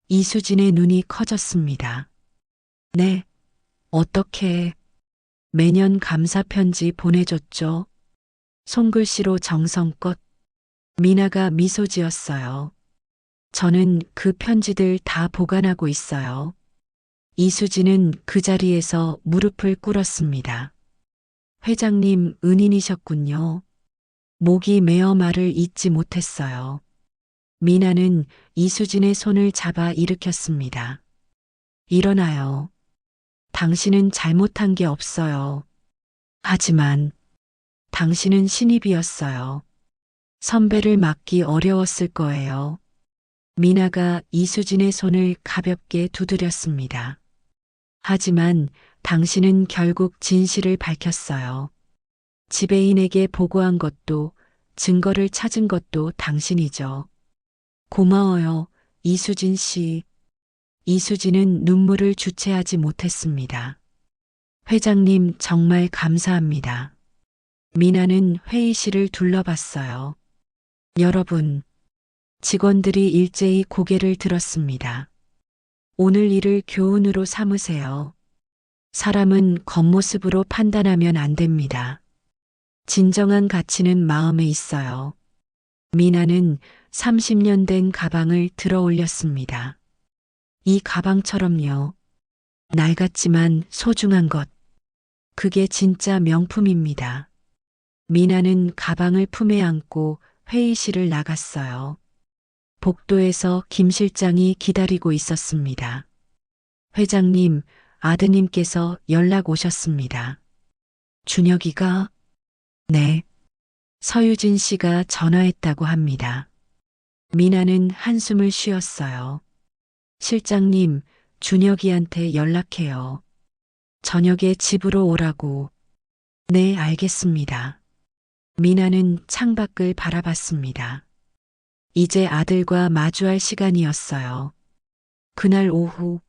이수진의 눈이 커졌습니다. 네. 어떻게 매년 감사 편지 보내줬죠? 손글씨로 정성껏. 미나가 미소 지었어요. 저는 그 편지들 다 보관하고 있어요. 이수진은 그 자리에서 무릎을 꿇었습니다. 회장님 은인이셨군요. 목이 메어 말을 잇지 못했어요. 미나는 이수진의 손을 잡아 일으켰습니다. 일어나요. 당신은 잘못한 게 없어요. 하지만 당신은 신입이었어요. 선배를 막기 어려웠을 거예요. 미나가 이수진의 손을 가볍게 두드렸습니다. 하지만 당신은 결국 진실을 밝혔어요. 지배인에게 보고한 것도 증거를 찾은 것도 당신이죠. 고마워요, 이수진 씨. 이수진은 눈물을 주체하지 못했습니다. 회장님 정말 감사합니다. 미나는 회의실을 둘러봤어요. 여러분, 직원들이 일제히 고개를 들었습니다. 오늘 일을 교훈으로 삼으세요. 사람은 겉모습으로 판단하면 안 됩니다. 진정한 가치는 마음에 있어요. 미나는 30년 된 가방을 들어 올렸습니다. 이 가방처럼요. 낡았지만 소중한 것. 그게 진짜 명품입니다. 미나는 가방을 품에 안고 회의실을 나갔어요. 복도에서 김 실장이 기다리고 있었습니다. 회장님, 아드님께서 연락 오셨습니다. 준혁이가? 네. 서유진 씨가 전화했다고 합니다. 미나는 한숨을 쉬었어요. 실장님, 준혁이한테 연락해요. 저녁에 집으로 오라고. 네, 알겠습니다. 미나는 창밖을 바라봤습니다. 이제 아들과 마주할 시간이었어요. 그날 오후,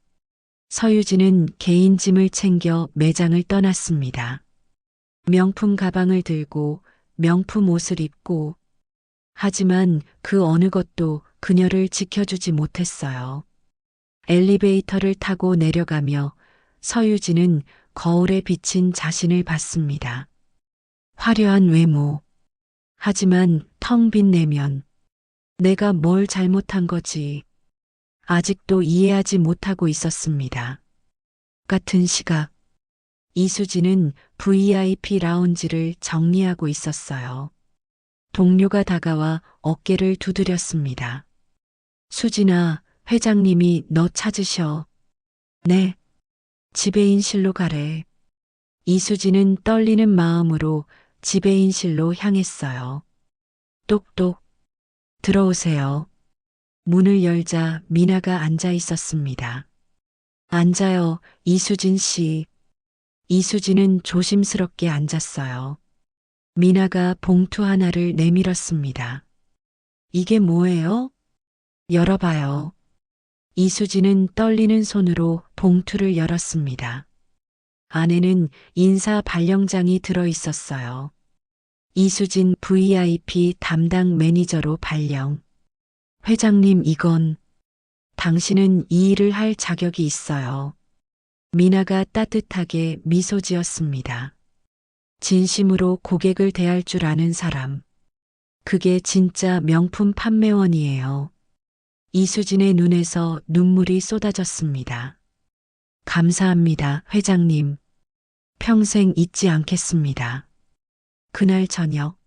서유진은 개인 짐을 챙겨 매장을 떠났습니다. 명품 가방을 들고 명품 옷을 입고, 하지만 그 어느 것도 그녀를 지켜주지 못했어요. 엘리베이터를 타고 내려가며 서유진은 거울에 비친 자신을 봤습니다. 화려한 외모. 하지만 텅 빈 내면. 내가 뭘 잘못한 거지. 아직도 이해하지 못하고 있었습니다. 같은 시각. 이수진은 VIP 라운지를 정리하고 있었어요. 동료가 다가와 어깨를 두드렸습니다. 수진아, 회장님이 너 찾으셔. 네. 지배인실로 가래. 이수진은 떨리는 마음으로 지배인실로 향했어요. 똑똑. 들어오세요. 문을 열자 미나가 앉아 있었습니다. 앉아요, 이수진 씨. 이수진은 조심스럽게 앉았어요. 미나가 봉투 하나를 내밀었습니다. 이게 뭐예요? 열어봐요. 이수진은 떨리는 손으로 봉투를 열었습니다. 안에는 인사 발령장이 들어 있었어요. 이수진 VIP 담당 매니저로 발령. 회장님, 이건 당신은 이 일을 할 자격이 있어요. 미나가 따뜻하게 미소 지었습니다. 진심으로 고객을 대할 줄 아는 사람. 그게 진짜 명품 판매원이에요. 이수진의 눈에서 눈물이 쏟아졌습니다. 감사합니다, 회장님. 평생 잊지 않겠습니다. 그날 저녁,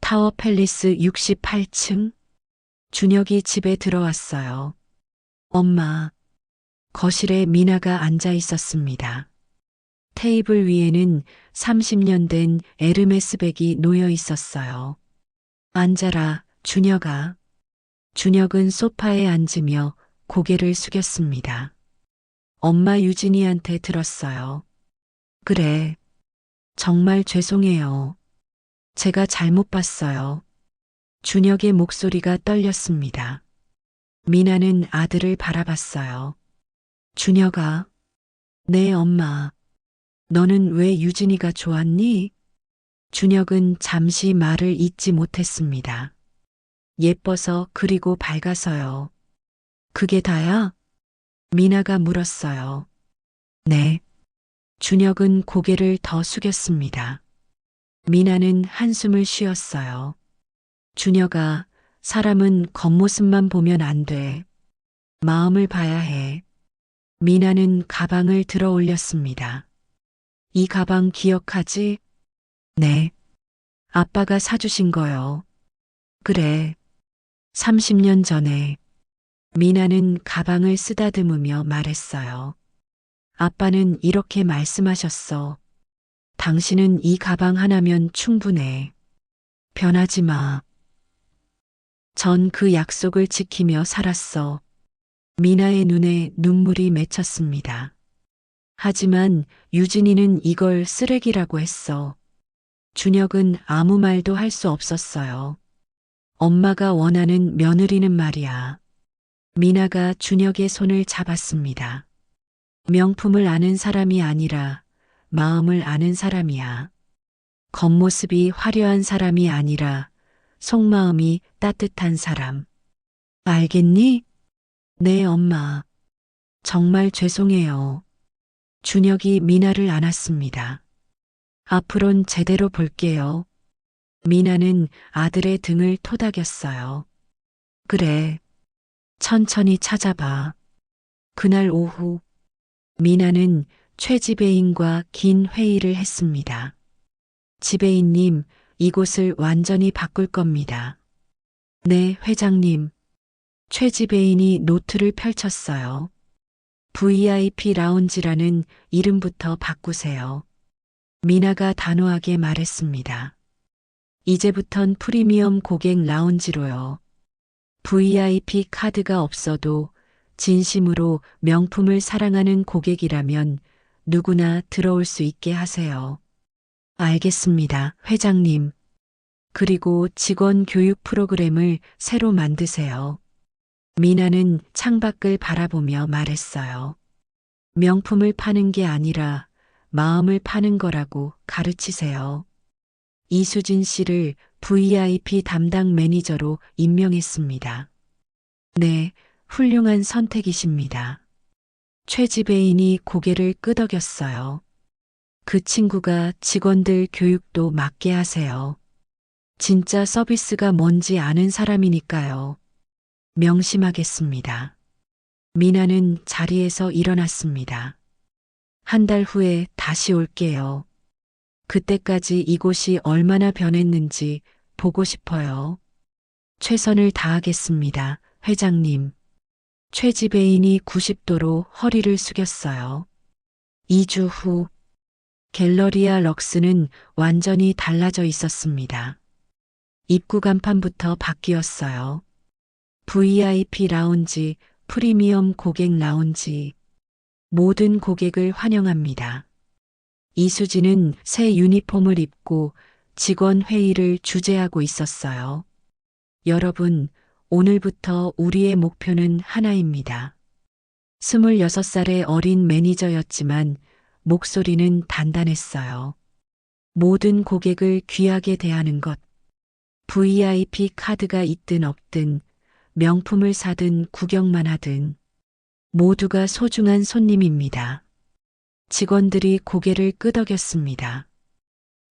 타워 팰리스 68층. 준혁이 집에 들어왔어요. 엄마. 거실에 미나가 앉아 있었습니다. 테이블 위에는 30년 된 에르메스백이 놓여 있었어요. 앉아라, 준혁아. 준혁은 소파에 앉으며 고개를 숙였습니다. 엄마 유진이한테 들었어요. 그래. 정말 죄송해요. 제가 잘못 봤어요. 준혁의 목소리가 떨렸습니다. 미나는 아들을 바라봤어요. 준혁아. 네, 엄마. 너는 왜 유진이가 좋았니? 준혁은 잠시 말을 잇지 못했습니다. 예뻐서 그리고 밝아서요. 그게 다야? 미나가 물었어요. 네. 준혁은 고개를 더 숙였습니다. 미나는 한숨을 쉬었어요. 준혁아, 사람은 겉모습만 보면 안 돼. 마음을 봐야 해. 미나는 가방을 들어 올렸습니다. 이 가방 기억하지? 네. 아빠가 사주신 거요. 그래. 30년 전에. 미나는 가방을 쓰다듬으며 말했어요. 아빠는 이렇게 말씀하셨어. 당신은 이 가방 하나면 충분해. 변하지 마. 전 그 약속을 지키며 살았어. 미나의 눈에 눈물이 맺혔습니다. 하지만 유진이는 이걸 쓰레기라고 했어. 준혁은 아무 말도 할 수 없었어요. 엄마가 원하는 며느리는 말이야. 미나가 준혁의 손을 잡았습니다. 명품을 아는 사람이 아니라 마음을 아는 사람이야. 겉모습이 화려한 사람이 아니라 속마음이 따뜻한 사람. 알겠니? 네, 엄마. 정말 죄송해요. 준혁이 미나를 안았습니다. 앞으론 제대로 볼게요. 미나는 아들의 등을 토닥였어요. 그래. 천천히 찾아봐. 그날 오후 미나는 최 지배인과 긴 회의를 했습니다. 지배인님, 이곳을 완전히 바꿀 겁니다. 네, 회장님. 최 지배인이 노트를 펼쳤어요. VIP 라운지라는 이름부터 바꾸세요. 미나가 단호하게 말했습니다. 이제부턴 프리미엄 고객 라운지로요. VIP 카드가 없어도 진심으로 명품을 사랑하는 고객이라면 누구나 들어올 수 있게 하세요. 알겠습니다, 회장님. 그리고 직원 교육 프로그램을 새로 만드세요. 미나는 창밖을 바라보며 말했어요. 명품을 파는 게 아니라 마음을 파는 거라고 가르치세요. 이수진 씨를 VIP 담당 매니저로 임명했습니다. 네, 훌륭한 선택이십니다. 최 지배인이 고개를 끄덕였어요. 그 친구가 직원들 교육도 맡게 하세요. 진짜 서비스가 뭔지 아는 사람이니까요. 명심하겠습니다. 미나는 자리에서 일어났습니다. 한 달 후에 다시 올게요. 그때까지 이곳이 얼마나 변했는지 보고 싶어요. 최선을 다하겠습니다, 회장님. 최 지배인이 90도로 허리를 숙였어요. 2주 후, 갤러리아 럭스는 완전히 달라져 있었습니다. 입구 간판부터 바뀌었어요. VIP 라운지, 프리미엄 고객 라운지. 모든 고객을 환영합니다. 이수진은 새 유니폼을 입고 직원 회의를 주재하고 있었어요. 여러분, 오늘부터 우리의 목표는 하나입니다. 26살의 어린 매니저였지만 목소리는 단단했어요. 모든 고객을 귀하게 대하는 것. VIP 카드가 있든 없든 명품을 사든 구경만 하든 모두가 소중한 손님입니다. 직원들이 고개를 끄덕였습니다.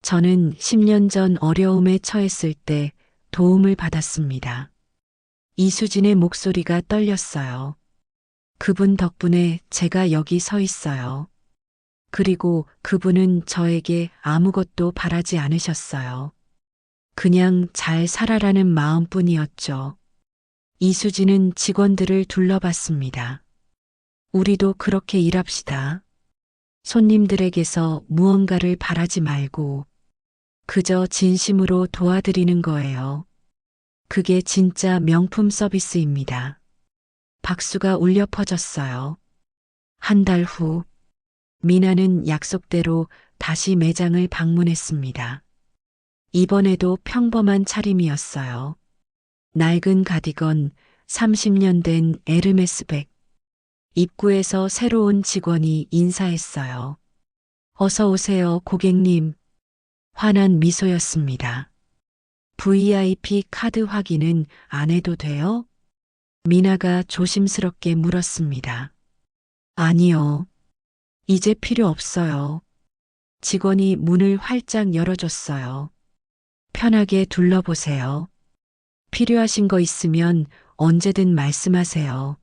저는 10년 전 어려움에 처했을 때 도움을 받았습니다. 이수진의 목소리가 떨렸어요. 그분 덕분에 제가 여기 서 있어요. 그리고 그분은 저에게 아무것도 바라지 않으셨어요. 그냥 잘 살아라는 마음뿐이었죠. 이수진은 직원들을 둘러봤습니다. 우리도 그렇게 일합시다. 손님들에게서 무언가를 바라지 말고 그저 진심으로 도와드리는 거예요. 그게 진짜 명품 서비스입니다. 박수가 울려 퍼졌어요. 한 달 후, 미나는 약속대로 다시 매장을 방문했습니다. 이번에도 평범한 차림이었어요. 낡은 가디건, 30년 된 에르메스 백. 입구에서 새로운 직원이 인사했어요. 어서 오세요, 고객님. 환한 미소였습니다. VIP 카드 확인은 안 해도 돼요? 미나가 조심스럽게 물었습니다. 아니요. 이제 필요 없어요. 직원이 문을 활짝 열어줬어요. 편하게 둘러보세요. 필요하신 거 있으면 언제든 말씀하세요.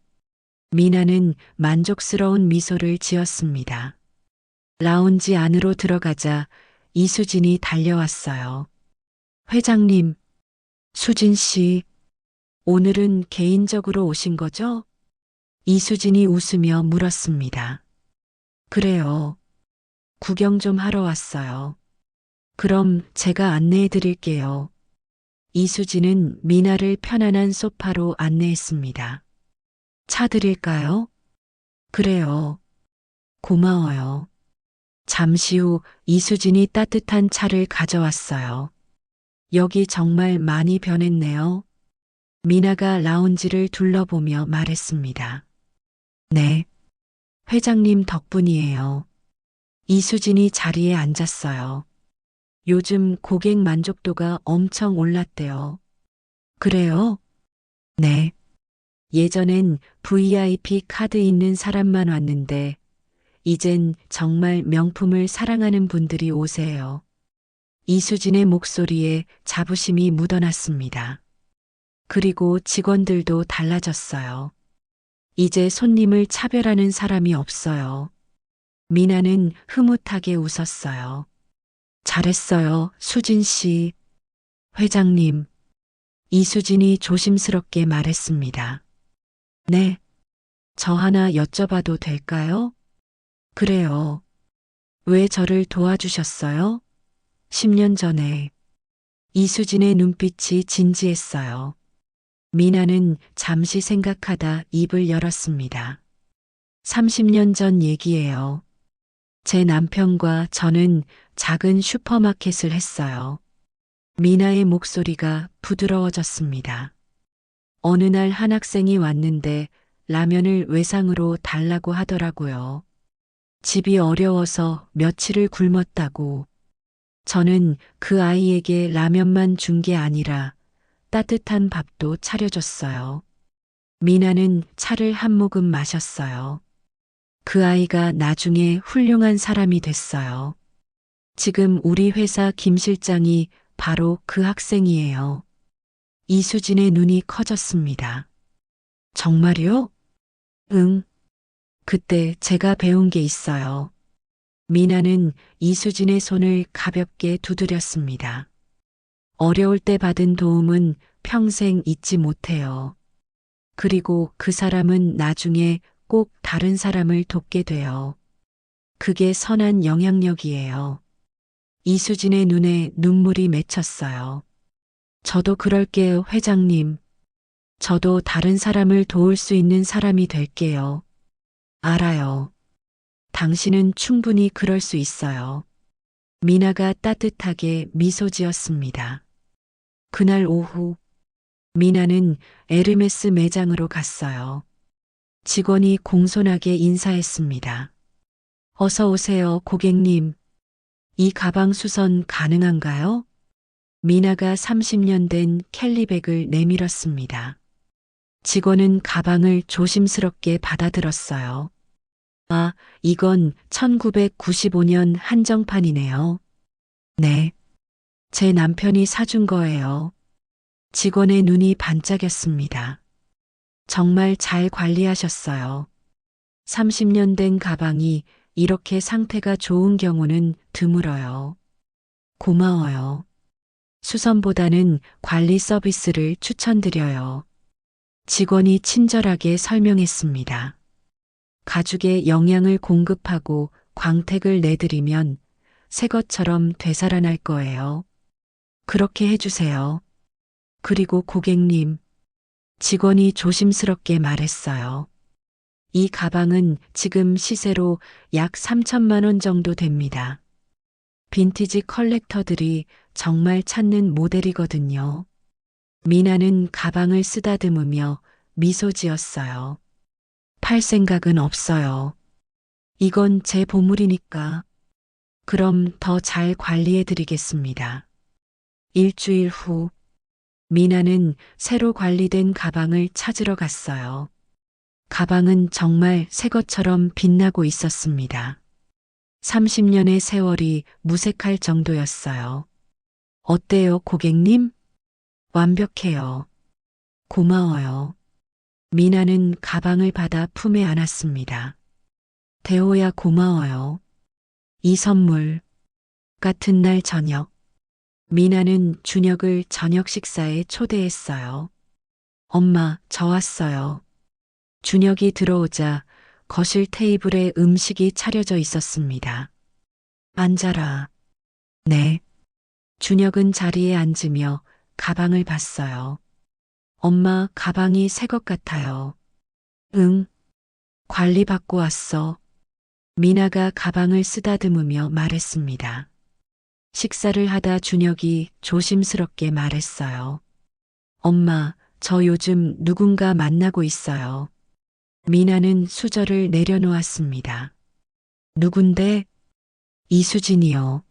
미나는 만족스러운 미소를 지었습니다. 라운지 안으로 들어가자 이수진이 달려왔어요. 회장님, 수진 씨, 오늘은 개인적으로 오신 거죠? 이수진이 웃으며 물었습니다. 그래요. 구경 좀 하러 왔어요. 그럼 제가 안내해 드릴게요. 이수진은 미나를 편안한 소파로 안내했습니다. 차 드릴까요? 그래요. 고마워요. 잠시 후 이수진이 따뜻한 차를 가져왔어요. 여기 정말 많이 변했네요. 미나가 라운지를 둘러보며 말했습니다. 네. 회장님 덕분이에요. 이수진이 자리에 앉았어요. 요즘 고객 만족도가 엄청 올랐대요. 그래요? 네. 예전엔 VIP 카드 있는 사람만 왔는데 이젠 정말 명품을 사랑하는 분들이 오세요. 이수진의 목소리에 자부심이 묻어났습니다. 그리고 직원들도 달라졌어요. 이제 손님을 차별하는 사람이 없어요. 미나는 흐뭇하게 웃었어요. 잘했어요, 수진 씨. 회장님. 이수진이 조심스럽게 말했습니다. 네. 저 하나 여쭤봐도 될까요? 그래요. 왜 저를 도와주셨어요? 10년 전에. 이수진의 눈빛이 진지했어요. 미나는 잠시 생각하다 입을 열었습니다. 30년 전 얘기예요. 제 남편과 저는 작은 슈퍼마켓을 했어요. 미나의 목소리가 부드러워졌습니다. 어느 날 한 학생이 왔는데 라면을 외상으로 달라고 하더라고요. 집이 어려워서 며칠을 굶었다고. 저는 그 아이에게 라면만 준 게 아니라 따뜻한 밥도 차려줬어요. 미나는 차를 한 모금 마셨어요. 그 아이가 나중에 훌륭한 사람이 됐어요. 지금 우리 회사 김 실장이 바로 그 학생이에요. 이수진의 눈이 커졌습니다. 정말요? 응. 그때 제가 배운 게 있어요. 미나는 이수진의 손을 가볍게 두드렸습니다. 어려울 때 받은 도움은 평생 잊지 못해요. 그리고 그 사람은 나중에 꼭 다른 사람을 돕게 돼요. 그게 선한 영향력이에요. 이수진의 눈에 눈물이 맺혔어요. 저도 그럴게요, 회장님. 저도 다른 사람을 도울 수 있는 사람이 될게요. 알아요. 당신은 충분히 그럴 수 있어요. 미나가 따뜻하게 미소 지었습니다. 그날 오후, 미나는 에르메스 매장으로 갔어요. 직원이 공손하게 인사했습니다. 어서 오세요, 고객님. 이 가방 수선 가능한가요? 미나가 30년 된 캘리백을 내밀었습니다. 직원은 가방을 조심스럽게 받아들었어요. 아, 이건 1995년 한정판이네요. 네. 제 남편이 사준 거예요. 직원의 눈이 반짝였습니다. 정말 잘 관리하셨어요. 30년 된 가방이 이렇게 상태가 좋은 경우는 드물어요. 고마워요. 수선보다는 관리 서비스를 추천드려요. 직원이 친절하게 설명했습니다. 가죽에 영양을 공급하고 광택을 내드리면 새 것처럼 되살아날 거예요. 그렇게 해주세요. 그리고 고객님, 직원이 조심스럽게 말했어요. 이 가방은 지금 시세로 약 3천만 원 정도 됩니다. 빈티지 컬렉터들이 정말 찾는 모델이거든요. 미나는 가방을 쓰다듬으며 미소 지었어요. 팔 생각은 없어요. 이건 제 보물이니까. 그럼 더 잘 관리해 드리겠습니다. 일주일 후, 미나는 새로 관리된 가방을 찾으러 갔어요. 가방은 정말 새 것처럼 빛나고 있었습니다. 30년의 세월이 무색할 정도였어요. 어때요, 고객님? 완벽해요. 고마워요. 미나는 가방을 받아 품에 안았습니다. 대호야, 고마워요. 이 선물. 같은 날 저녁, 미나는 준혁을 저녁 식사에 초대했어요. 엄마, 저 왔어요. 준혁이 들어오자 거실 테이블에 음식이 차려져 있었습니다. 앉아라. 네. 준혁은 자리에 앉으며 가방을 봤어요. 엄마, 가방이 새 것 같아요. 응. 관리받고 왔어. 미나가 가방을 쓰다듬으며 말했습니다. 식사를 하다 준혁이 조심스럽게 말했어요. 엄마, 저 요즘 누군가 만나고 있어요. 미나는 수저를 내려놓았습니다. 누군데? 이수진이요.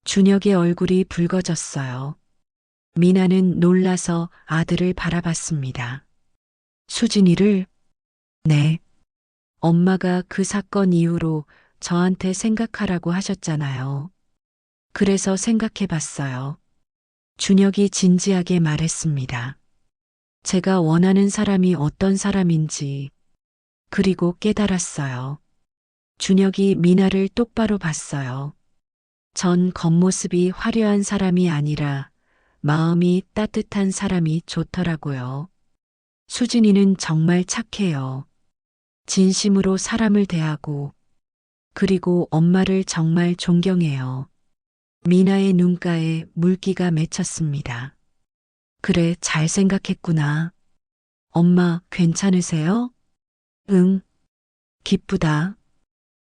준혁의 얼굴이 붉어졌어요. 미나는 놀라서 아들을 바라봤습니다. 수진이를? 네. 엄마가 그 사건 이후로 저한테 생각하라고 하셨잖아요. 그래서 생각해 봤어요. 준혁이 진지하게 말했습니다. 제가 원하는 사람이 어떤 사람인지, 그리고 깨달았어요. 준혁이 미나를 똑바로 봤어요. 전 겉모습이 화려한 사람이 아니라 마음이 따뜻한 사람이 좋더라고요. 수진이는 정말 착해요. 진심으로 사람을 대하고, 그리고 엄마를 정말 존경해요. 미나의 눈가에 물기가 맺혔습니다. 그래, 잘 생각했구나. 엄마, 괜찮으세요? 응, 기쁘다.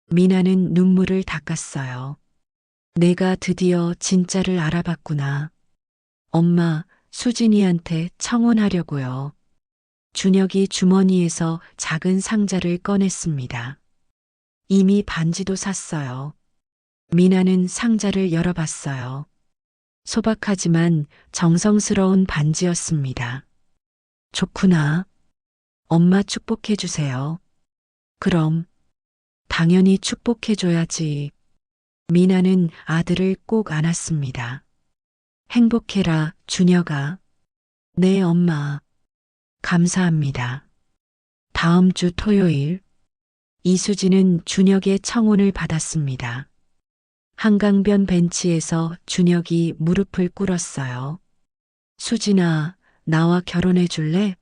미나는 눈물을 닦았어요. 내가 드디어 진짜를 알아봤구나. 엄마, 수진이한테 청혼하려고요. 준혁이 주머니에서 작은 상자를 꺼냈습니다. 이미 반지도 샀어요. 미나는 상자를 열어봤어요. 소박하지만 정성스러운 반지였습니다. 좋구나. 엄마 축복해주세요. 그럼, 당연히 축복해줘야지. 미나는 아들을 꼭 안았습니다. 행복해라, 준혁아. 네, 엄마. 감사합니다. 다음 주 토요일, 이수진은 준혁의 청혼을 받았습니다. 한강변 벤치에서 준혁이 무릎을 꿇었어요. 수진아, 나와 결혼해 줄래?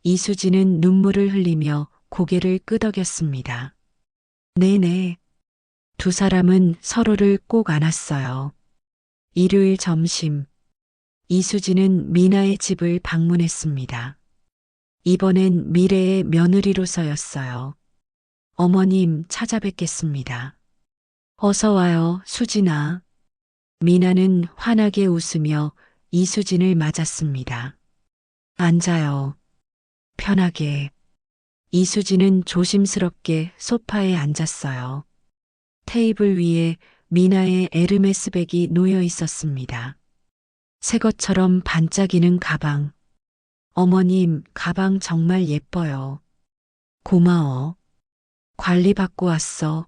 이수진은 눈물을 흘리며 고개를 끄덕였습니다. 네네. 두 사람은 서로를 꼭 안았어요. 일요일 점심, 이수진은 미나의 집을 방문했습니다. 이번엔 미래의 며느리로서였어요. 어머님 찾아뵙겠습니다. 어서 와요, 수진아. 미나는 환하게 웃으며 이수진을 맞았습니다. 앉아요. 편하게. 이수진은 조심스럽게 소파에 앉았어요. 테이블 위에 미나의 에르메스백이 놓여 있었습니다. 새 것처럼 반짝이는 가방. 어머님, 가방 정말 예뻐요. 고마워. 관리받고 왔어.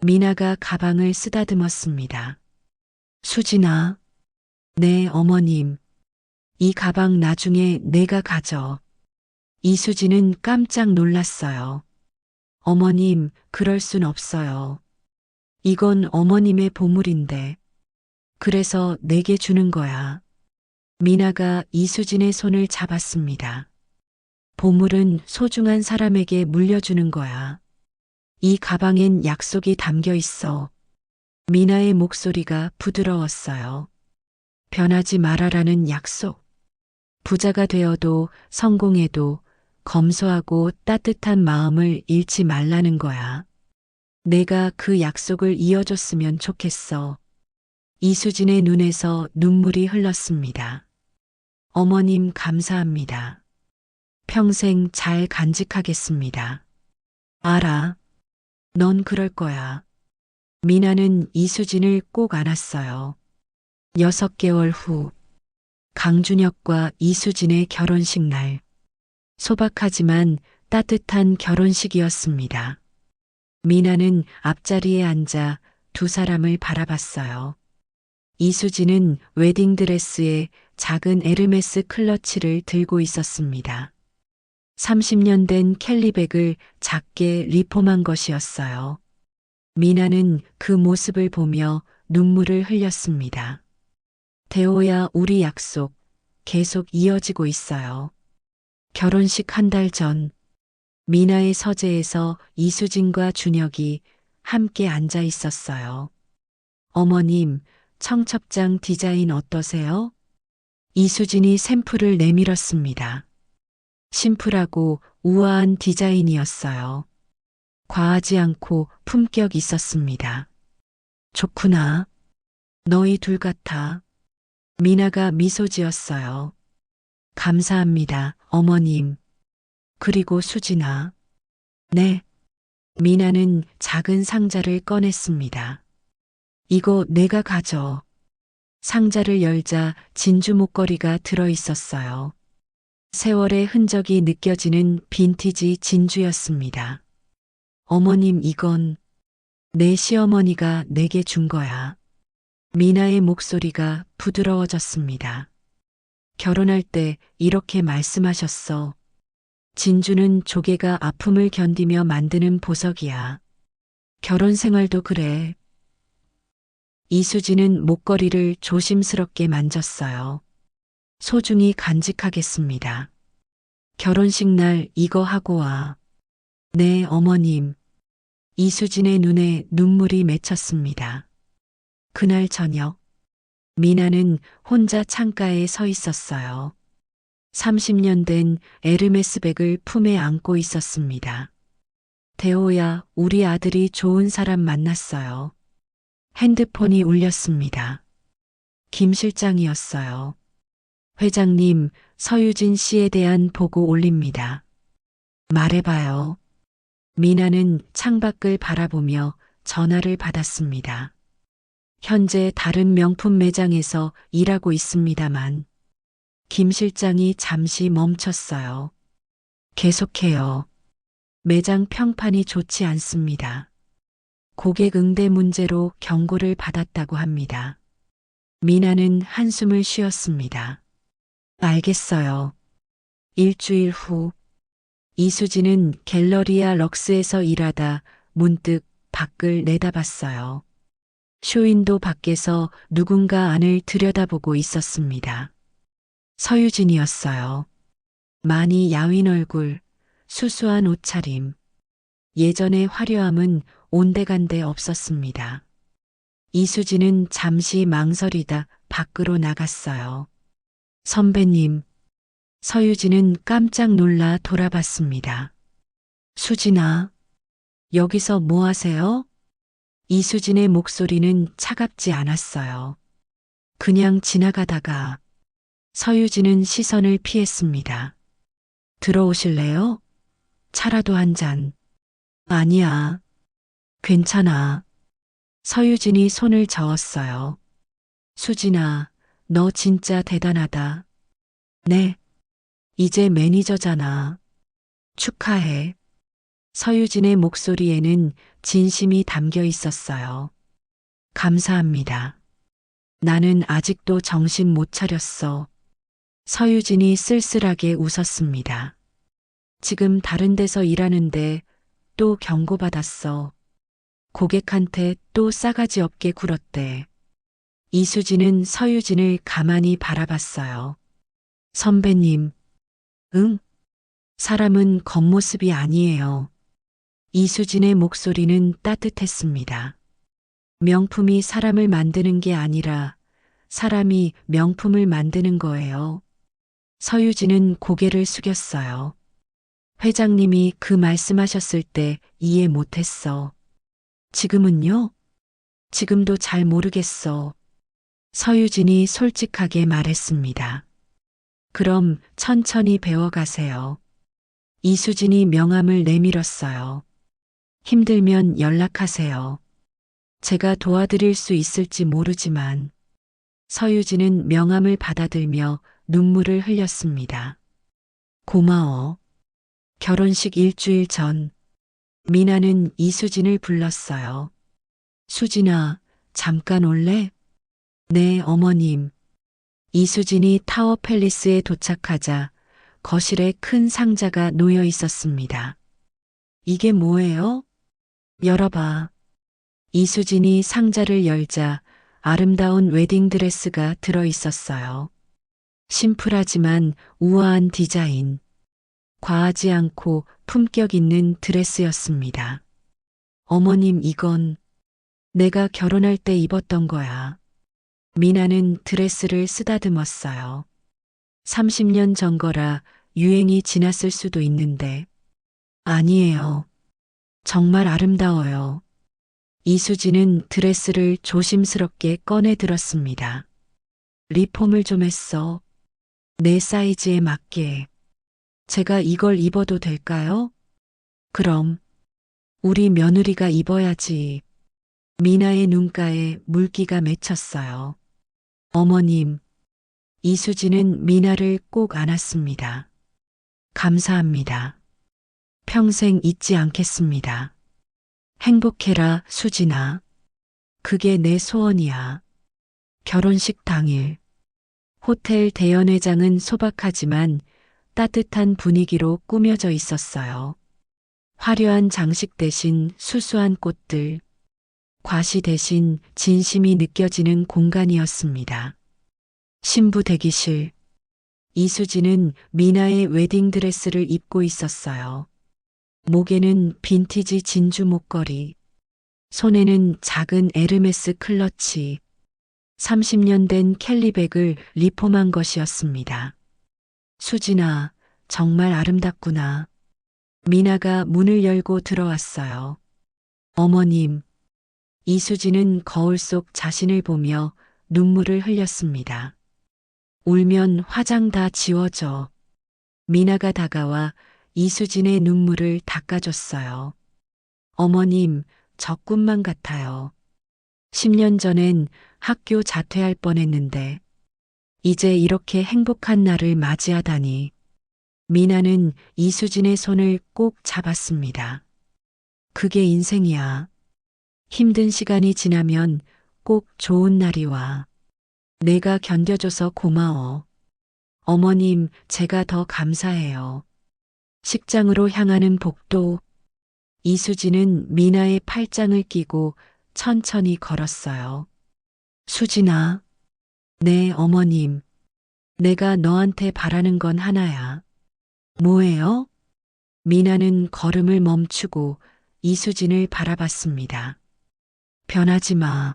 미나가 가방을 쓰다듬었습니다. 수진아. 네, 어머님. 이 가방 나중에 내가 가져. 이수진은 깜짝 놀랐어요. 어머님, 그럴 순 없어요. 이건 어머님의 보물인데. 그래서 내게 주는 거야. 미나가 이수진의 손을 잡았습니다. 보물은 소중한 사람에게 물려주는 거야. 이 가방엔 약속이 담겨 있어. 미나의 목소리가 부드러웠어요. 변하지 말아라는 약속. 부자가 되어도 성공해도 검소하고 따뜻한 마음을 잃지 말라는 거야. 내가 그 약속을 이어줬으면 좋겠어. 이수진의 눈에서 눈물이 흘렀습니다. 어머님 감사합니다. 평생 잘 간직하겠습니다. 알아. 넌 그럴 거야. 미나는 이수진을 꼭 안았어요. 6개월 후, 강준혁과 이수진의 결혼식 날. 소박하지만 따뜻한 결혼식이었습니다. 미나는 앞자리에 앉아 두 사람을 바라봤어요. 이수진은 웨딩드레스에 작은 에르메스 클러치를 들고 있었습니다. 30년 된 캘리백을 작게 리폼한 것이었어요. 미나는 그 모습을 보며 눈물을 흘렸습니다. 대호야, 우리 약속 계속 이어지고 있어요. 결혼식 한 달 전, 미나의 서재에서 이수진과 준혁이 함께 앉아 있었어요. 어머님, 청첩장 디자인 어떠세요? 이수진이 샘플을 내밀었습니다. 심플하고 우아한 디자인이었어요. 과하지 않고 품격 있었습니다. 좋구나. 너희 둘 같아. 미나가 미소 지었어요. 감사합니다, 어머님. 그리고 수진아. 네. 미나는 작은 상자를 꺼냈습니다. 이거 내가 가져. 상자를 열자 진주 목걸이가 들어 있었어요. 세월의 흔적이 느껴지는 빈티지 진주였습니다. 어머님, 이건 내 시어머니가 내게 준 거야. 미나의 목소리가 부드러워졌습니다. 결혼할 때 이렇게 말씀하셨어. 진주는 조개가 아픔을 견디며 만드는 보석이야. 결혼 생활도 그래. 이수진은 목걸이를 조심스럽게 만졌어요. 소중히 간직하겠습니다. 결혼식 날 이거 하고 와. 네, 어머님. 이수진의 눈에 눈물이 맺혔습니다. 그날 저녁, 미나는 혼자 창가에 서 있었어요. 30년 된 에르메스백을 품에 안고 있었습니다. 대호야, 우리 아들이 좋은 사람 만났어요. 핸드폰이 울렸습니다. 김 실장이었어요. 회장님, 서유진 씨에 대한 보고 올립니다. 말해봐요. 미나는 창밖을 바라보며 전화를 받았습니다. 현재 다른 명품 매장에서 일하고 있습니다만 김 실장이 잠시 멈췄어요. 계속해요. 매장 평판이 좋지 않습니다. 고객 응대 문제로 경고를 받았다고 합니다. 미나는 한숨을 쉬었습니다. 알겠어요. 일주일 후 이수진은 갤러리아 럭스에서 일하다 문득 밖을 내다봤어요. 쇼윈도 밖에서 누군가 안을 들여다보고 있었습니다. 서유진이었어요. 많이 야윈 얼굴, 수수한 옷차림. 예전의 화려함은 온데간데 없었습니다. 이수진은 잠시 망설이다 밖으로 나갔어요. 선배님. 서유진은 깜짝 놀라 돌아봤습니다. 수진아, 여기서 뭐 하세요? 이수진의 목소리는 차갑지 않았어요. 그냥 지나가다가. 서유진은 시선을 피했습니다. 들어오실래요? 차라도 한 잔. 아니야. 괜찮아. 서유진이 손을 저었어요. 수진아, 너 진짜 대단하다. 네. 이제 매니저잖아. 축하해. 서유진의 목소리에는 진심이 담겨 있었어요. 감사합니다. 나는 아직도 정신 못 차렸어. 서유진이 쓸쓸하게 웃었습니다. 지금 다른 데서 일하는데 또 경고받았어. 고객한테 또 싸가지 없게 굴었대. 이수진은 서유진을 가만히 바라봤어요. 선배님. 응? 사람은 겉모습이 아니에요. 이수진의 목소리는 따뜻했습니다. 명품이 사람을 만드는 게 아니라 사람이 명품을 만드는 거예요. 서유진은 고개를 숙였어요. 회장님이 그 말씀하셨을 때 이해 못했어. 지금은요? 지금도 잘 모르겠어. 서유진이 솔직하게 말했습니다. 그럼 천천히 배워가세요. 이수진이 명함을 내밀었어요. 힘들면 연락하세요. 제가 도와드릴 수 있을지 모르지만. 서유진은 명함을 받아들며 눈물을 흘렸습니다. 고마워. 결혼식 일주일 전, 미나는 이수진을 불렀어요. 수진아, 잠깐 올래? 네, 어머님. 이수진이 타워 팰리스에 도착하자 거실에 큰 상자가 놓여 있었습니다. 이게 뭐예요? 열어봐. 이수진이 상자를 열자 아름다운 웨딩드레스가 들어 있었어요. 심플하지만 우아한 디자인. 과하지 않고 품격 있는 드레스였습니다. 어머님, 이건 내가 결혼할 때 입었던 거야. 미나는 드레스를 쓰다듬었어요. 30년 전 거라 유행이 지났을 수도 있는데. 아니에요. 정말 아름다워요. 이수진은 드레스를 조심스럽게 꺼내 들었습니다. 리폼을 좀 했어. 내 사이즈에 맞게. 제가 이걸 입어도 될까요? 그럼. 우리 며느리가 입어야지. 미나의 눈가에 물기가 맺혔어요. 어머님. 이수진은 미나를 꼭 안았습니다. 감사합니다. 평생 잊지 않겠습니다. 행복해라, 수진아. 그게 내 소원이야. 결혼식 당일. 호텔 대연회장은 소박하지만 따뜻한 분위기로 꾸며져 있었어요. 화려한 장식 대신 수수한 꽃들, 과시 대신 진심이 느껴지는 공간이었습니다. 신부 대기실. 이수진은 미나의 웨딩드레스를 입고 있었어요. 목에는 빈티지 진주 목걸이, 손에는 작은 에르메스 클러치, 30년 된 캘리백을 리폼한 것이었습니다. 수진아, 정말 아름답구나. 미나가 문을 열고 들어왔어요. 어머님, 이수진은 거울 속 자신을 보며 눈물을 흘렸습니다. 울면 화장 다 지워져. 미나가 다가와 이수진의 눈물을 닦아줬어요. 어머님, 저 꿈만 같아요. 10년 전엔 학교 자퇴할 뻔했는데, 이제 이렇게 행복한 날을 맞이하다니. 미나는 이수진의 손을 꼭 잡았습니다. 그게 인생이야. 힘든 시간이 지나면 꼭 좋은 날이 와. 내가 견뎌줘서 고마워. 어머님, 제가 더 감사해요. 식장으로 향하는 복도. 이수진은 미나의 팔짱을 끼고 천천히 걸었어요. 수진아, 네, 어머님. 내가 너한테 바라는 건 하나야. 뭐예요? 미나는 걸음을 멈추고 이수진을 바라봤습니다. 변하지 마.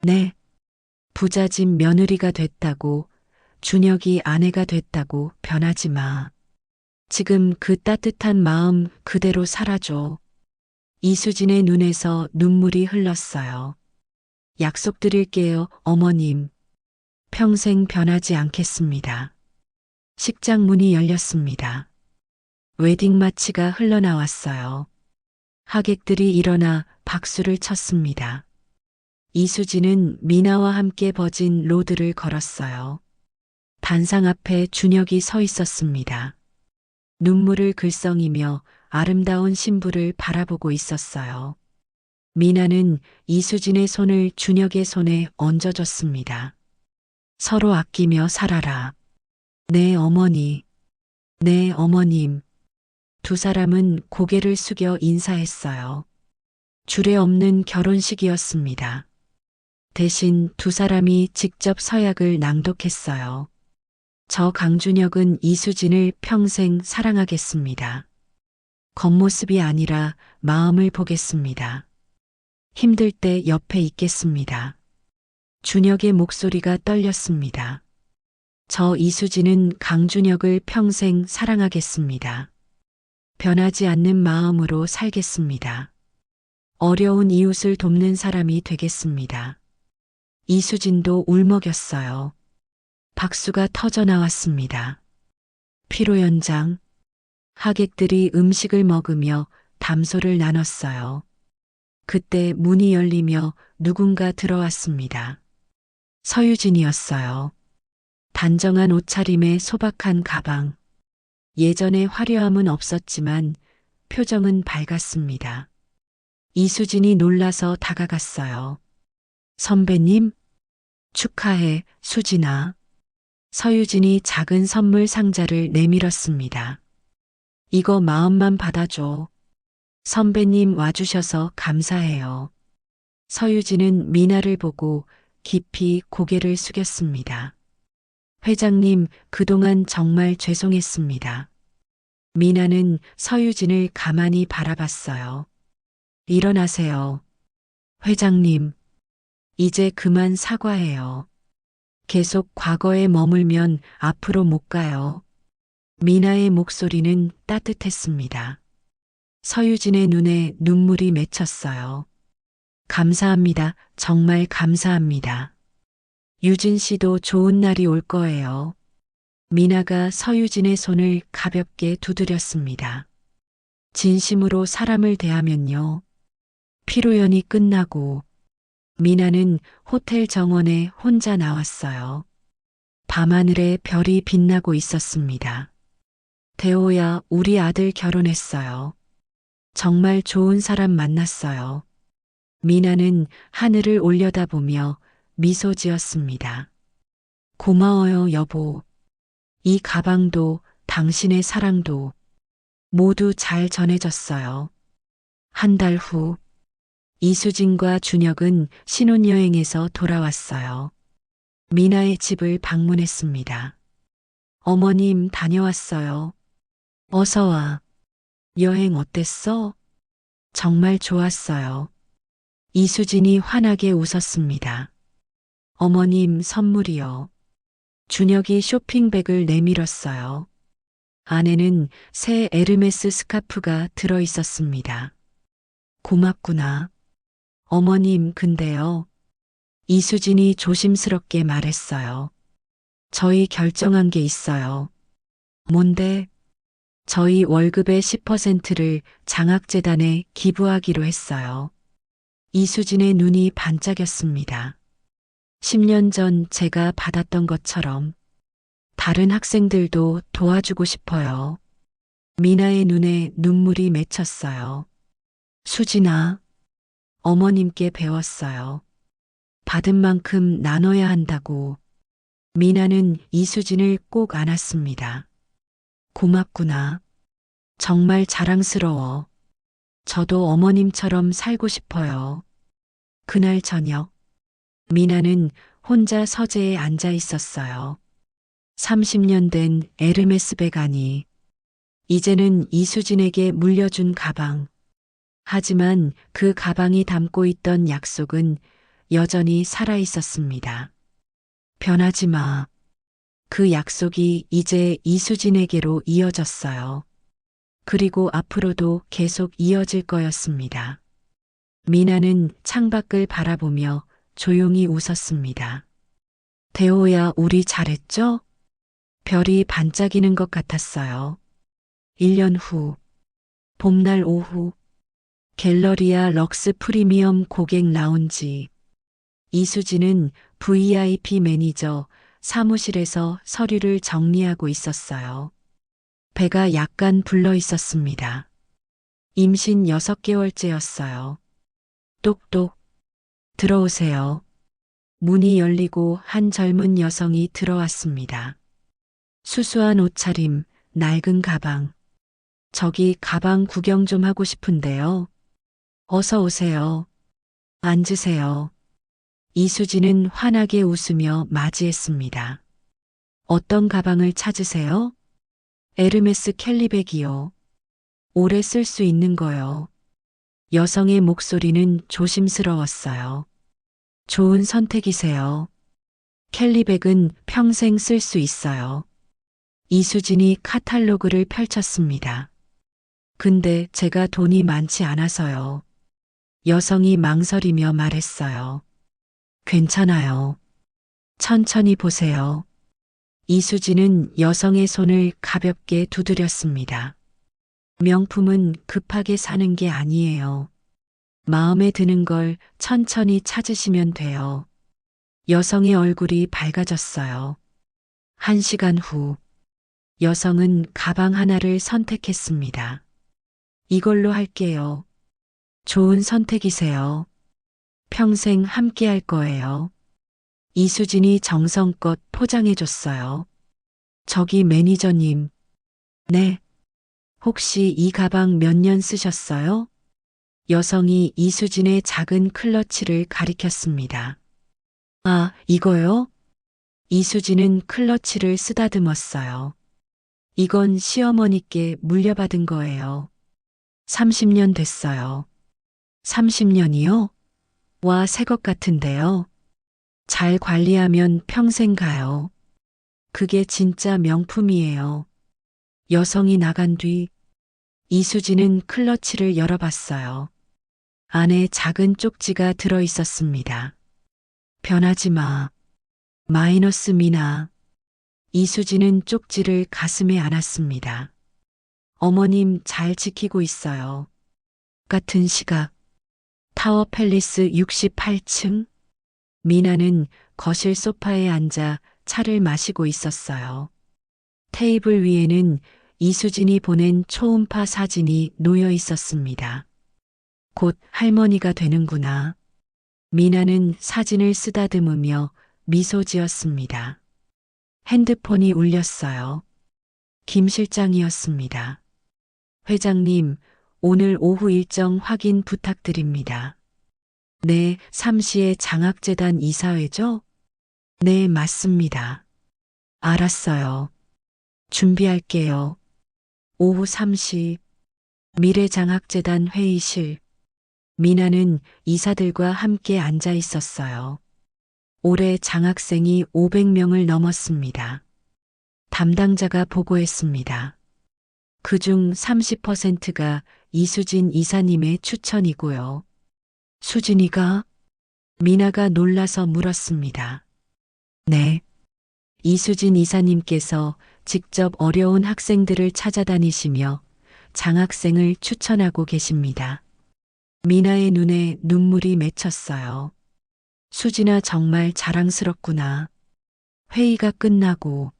네. 부잣집 며느리가 됐다고, 준혁이 아내가 됐다고 변하지 마. 지금 그 따뜻한 마음 그대로 살아줘. 이수진의 눈에서 눈물이 흘렀어요. 약속드릴게요, 어머님. 평생 변하지 않겠습니다. 식장 문이 열렸습니다. 웨딩 마치가 흘러나왔어요. 하객들이 일어나 박수를 쳤습니다. 이수진은 미나와 함께 버진 로드를 걸었어요. 단상 앞에 준혁이 서 있었습니다. 눈물을 글썽이며 아름다운 신부를 바라보고 있었어요. 미나는 이수진의 손을 준혁의 손에 얹어줬습니다. 서로 아끼며 살아라. 네, 어머니. 네, 어머님. 두 사람은 고개를 숙여 인사했어요. 주례 없는 결혼식이었습니다. 대신 두 사람이 직접 서약을 낭독했어요. 저 강준혁은 이수진을 평생 사랑하겠습니다. 겉모습이 아니라 마음을 보겠습니다. 힘들 때 옆에 있겠습니다. 준혁의 목소리가 떨렸습니다. 저 이수진은 강준혁을 평생 사랑하겠습니다. 변하지 않는 마음으로 살겠습니다. 어려운 이웃을 돕는 사람이 되겠습니다. 이수진도 울먹였어요. 박수가 터져 나왔습니다. 피로 연장. 하객들이 음식을 먹으며 담소를 나눴어요. 그때 문이 열리며 누군가 들어왔습니다. 서유진이었어요. 단정한 옷차림에 소박한 가방. 예전의 화려함은 없었지만 표정은 밝았습니다. 이수진이 놀라서 다가갔어요. 선배님? 축하해, 수진아. 서유진이 작은 선물 상자를 내밀었습니다. 이거 마음만 받아줘. 선배님 와주셔서 감사해요. 서유진은 미나를 보고 깊이 고개를 숙였습니다. 회장님, 그동안 정말 죄송했습니다. 미나는 서유진을 가만히 바라봤어요. 일어나세요. 회장님, 이제 그만 사과해요. 계속 과거에 머물면 앞으로 못 가요. 미나의 목소리는 따뜻했습니다. 서유진의 눈에 눈물이 맺혔어요. 감사합니다. 정말 감사합니다. 유진 씨도 좋은 날이 올 거예요. 미나가 서유진의 손을 가볍게 두드렸습니다. 진심으로 사람을 대하면요. 피로연이 끝나고 미나는 호텔 정원에 혼자 나왔어요. 밤하늘에 별이 빛나고 있었습니다. 대호야, 우리 아들 결혼했어요. 정말 좋은 사람 만났어요. 미나는 하늘을 올려다보며 미소 지었습니다. 고마워요, 여보. 이 가방도 당신의 사랑도 모두 잘 전해졌어요. 한 달 후, 이수진과 준혁은 신혼여행에서 돌아왔어요. 미나의 집을 방문했습니다. 어머님 다녀왔어요. 어서 와. 여행 어땠어? 정말 좋았어요. 이수진이 환하게 웃었습니다. 어머님 선물이요. 준혁이 쇼핑백을 내밀었어요. 안에는 새 에르메스 스카프가 들어 있었습니다. 고맙구나. 어머님, 근데요. 이수진이 조심스럽게 말했어요. 저희 결정한 게 있어요. 뭔데? 저희 월급의 10%를 장학재단에 기부하기로 했어요. 이수진의 눈이 반짝였습니다. 10년 전 제가 받았던 것처럼 다른 학생들도 도와주고 싶어요. 미나의 눈에 눈물이 맺혔어요. 수진아, 어머님께 배웠어요. 받은 만큼 나눠야 한다고. 미나는 이수진을 꼭 안았습니다. 고맙구나. 정말 자랑스러워. 저도 어머님처럼 살고 싶어요. 그날 저녁, 미나는 혼자 서재에 앉아 있었어요. 30년 된 에르메스 배가니, 이제는 이수진에게 물려준 가방. 하지만 그 가방이 담고 있던 약속은 여전히 살아 있었습니다. 변하지 마. 그 약속이 이제 이수진에게로 이어졌어요. 그리고 앞으로도 계속 이어질 거였습니다. 미나는 창밖을 바라보며 조용히 웃었습니다. 대호야, 우리 잘했죠? 별이 반짝이는 것 같았어요. 1년 후, 봄날 오후, 갤러리아 럭스 프리미엄 고객 라운지. 이수진은 VIP 매니저 사무실에서 서류를 정리하고 있었어요. 배가 약간 불러 있었습니다. 임신 6개월째였어요. 똑똑. 들어오세요. 문이 열리고 한 젊은 여성이 들어왔습니다. 수수한 옷차림, 낡은 가방. 저기 가방 구경 좀 하고 싶은데요. 어서 오세요. 앉으세요. 이수진은 환하게 웃으며 맞이했습니다. 어떤 가방을 찾으세요? 에르메스 캘리백이요. 오래 쓸 수 있는 거요. 여성의 목소리는 조심스러웠어요. 좋은 선택이세요. 캘리백은 평생 쓸 수 있어요. 이수진이 카탈로그를 펼쳤습니다. 근데 제가 돈이 많지 않아서요. 여성이 망설이며 말했어요. 괜찮아요. 천천히 보세요. 이수진은 여성의 손을 가볍게 두드렸습니다. 명품은 급하게 사는 게 아니에요. 마음에 드는 걸 천천히 찾으시면 돼요. 여성의 얼굴이 밝아졌어요. 1시간 후, 여성은 가방 하나를 선택했습니다. 이걸로 할게요. 좋은 선택이세요. 평생 함께 할 거예요. 이수진이 정성껏 포장해줬어요. 저기 매니저님. 네. 혹시 이 가방 몇 년 쓰셨어요? 여성이 이수진의 작은 클러치를 가리켰습니다. 아, 이거요? 이수진은 클러치를 쓰다듬었어요. 이건 시어머니께 물려받은 거예요. 30년 됐어요. 30년이요? 와, 새 것 같은데요. 잘 관리하면 평생 가요. 그게 진짜 명품이에요. 여성이 나간 뒤 이수진은 클러치를 열어봤어요. 안에 작은 쪽지가 들어 있었습니다. 변하지 마. 마이너스 미나. 이수진은 쪽지를 가슴에 안았습니다. 어머님 잘 지키고 있어요. 같은 시각. 타워 팰리스 68층. 미나는 거실 소파에 앉아 차를 마시고 있었어요. 테이블 위에는 이수진이 보낸 초음파 사진이 놓여 있었습니다. 곧 할머니가 되는구나. 미나는 사진을 쓰다듬으며 미소 지었습니다. 핸드폰이 울렸어요. 김 실장이었습니다. 회장님, 오늘 오후 일정 확인 부탁드립니다. 네, 3시에 장학재단 이사회죠? 네, 맞습니다. 알았어요. 준비할게요. 오후 3시 미래장학재단 회의실. 미나는 이사들과 함께 앉아 있었어요. 올해 장학생이 500명을 넘었습니다. 담당자가 보고했습니다. 그중 30%가 이수진 이사님의 추천이고요. 수진이가? 미나가 놀라서 물었습니다. 네. 이수진 이사님께서 직접 어려운 학생들을 찾아다니시며 장학생을 추천하고 계십니다. 미나의 눈에 눈물이 맺혔어요. 수진아 정말 자랑스럽구나. 회의가 끝나고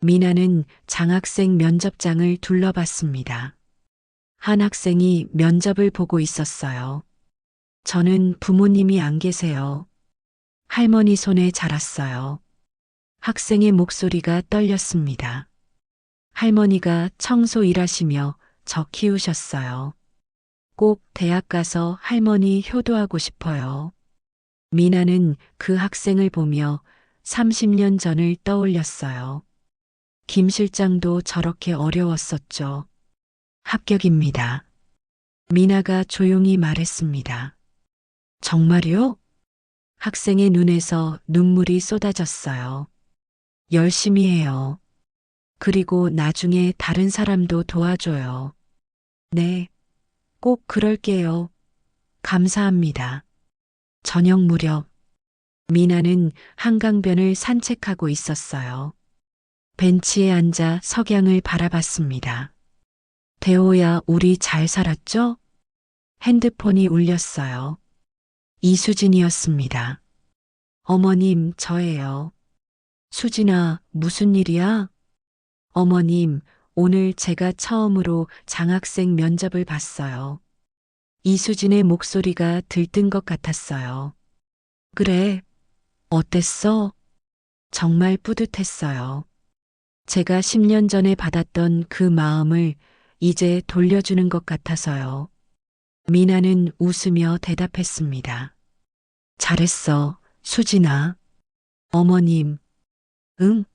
미나는 장학생 면접장을 둘러봤습니다. 한 학생이 면접을 보고 있었어요. 저는 부모님이 안 계세요. 할머니 손에 자랐어요. 학생의 목소리가 떨렸습니다. 할머니가 청소 일하시며 저 키우셨어요. 꼭 대학 가서 할머니 효도하고 싶어요. 미나는 그 학생을 보며 30년 전을 떠올렸어요. 김 실장도 저렇게 어려웠었죠. 합격입니다. 미나가 조용히 말했습니다. 정말요? 학생의 눈에서 눈물이 쏟아졌어요. 열심히 해요. 그리고 나중에 다른 사람도 도와줘요. 네, 꼭 그럴게요. 감사합니다. 저녁 무렵, 미나는 한강변을 산책하고 있었어요. 벤치에 앉아 석양을 바라봤습니다. 대호야, 우리 잘 살았죠? 핸드폰이 울렸어요. 이수진이었습니다. 어머님, 저예요. 수진아, 무슨 일이야? 어머님, 오늘 제가 처음으로 장학생 면접을 봤어요. 이수진의 목소리가 들뜬 것 같았어요. 그래, 어땠어? 정말 뿌듯했어요. 제가 10년 전에 받았던 그 마음을 이제 돌려주는 것 같아서요. 미나는 웃으며 대답했습니다. 잘했어, 수진아. 어머님, 응?